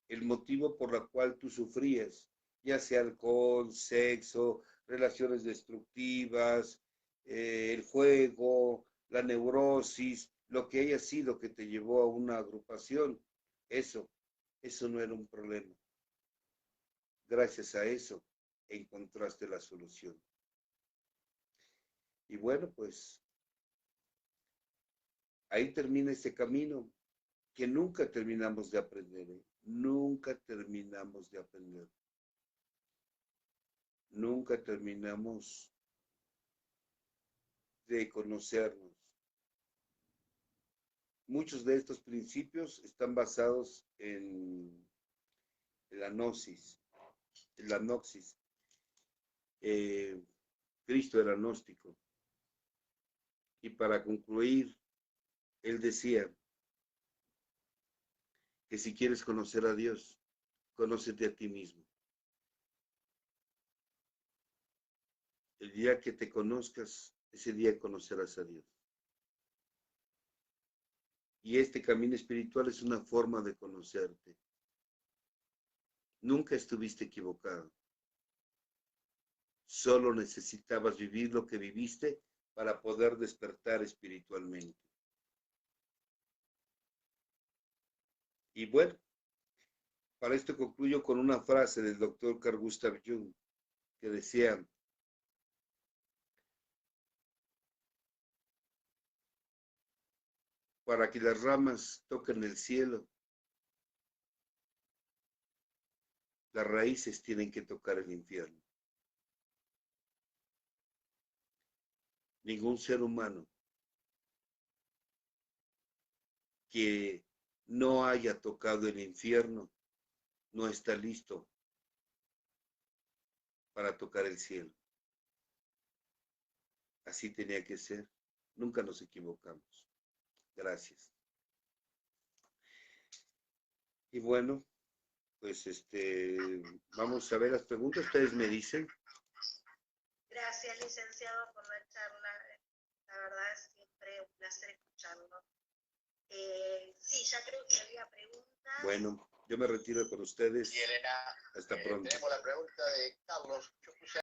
el motivo por el cual tú sufrías, ya sea alcohol, sexo, relaciones destructivas, el juego, la neurosis, lo que haya sido que te llevó a una agrupación, eso no era un problema. Gracias a eso encontraste la solución. Y bueno, pues ahí termina ese camino que nunca terminamos de aprender, ¿eh? Nunca terminamos de aprender. Nunca terminamos de conocernos. Muchos de estos principios están basados en la gnosis. La gnosis. Cristo era gnóstico. Y para concluir, él decía que si quieres conocer a Dios, conócete a ti mismo. El día que te conozcas, ese día conocerás a Dios. Y este camino espiritual es una forma de conocerte. Nunca estuviste equivocado. Solo necesitabas vivir lo que viviste para poder despertar espiritualmente. Y bueno, para esto concluyo con una frase del doctor Carl Gustav Jung, que decía: para que las ramas toquen el cielo, las raíces tienen que tocar el infierno. Ningún ser humano que no haya tocado el infierno no está listo para tocar el cielo. Así tenía que ser. Nunca nos equivocamos. Gracias. Y bueno, pues vamos a ver las preguntas. Ustedes me dicen. Gracias, licenciado, por la charla. La verdad es siempre un placer escucharlo. Sí, ya creo que había preguntas. Bueno, yo me retiro con ustedes. Y Elena, hasta pronto. Tenemos la pregunta de Carlos. Yo puse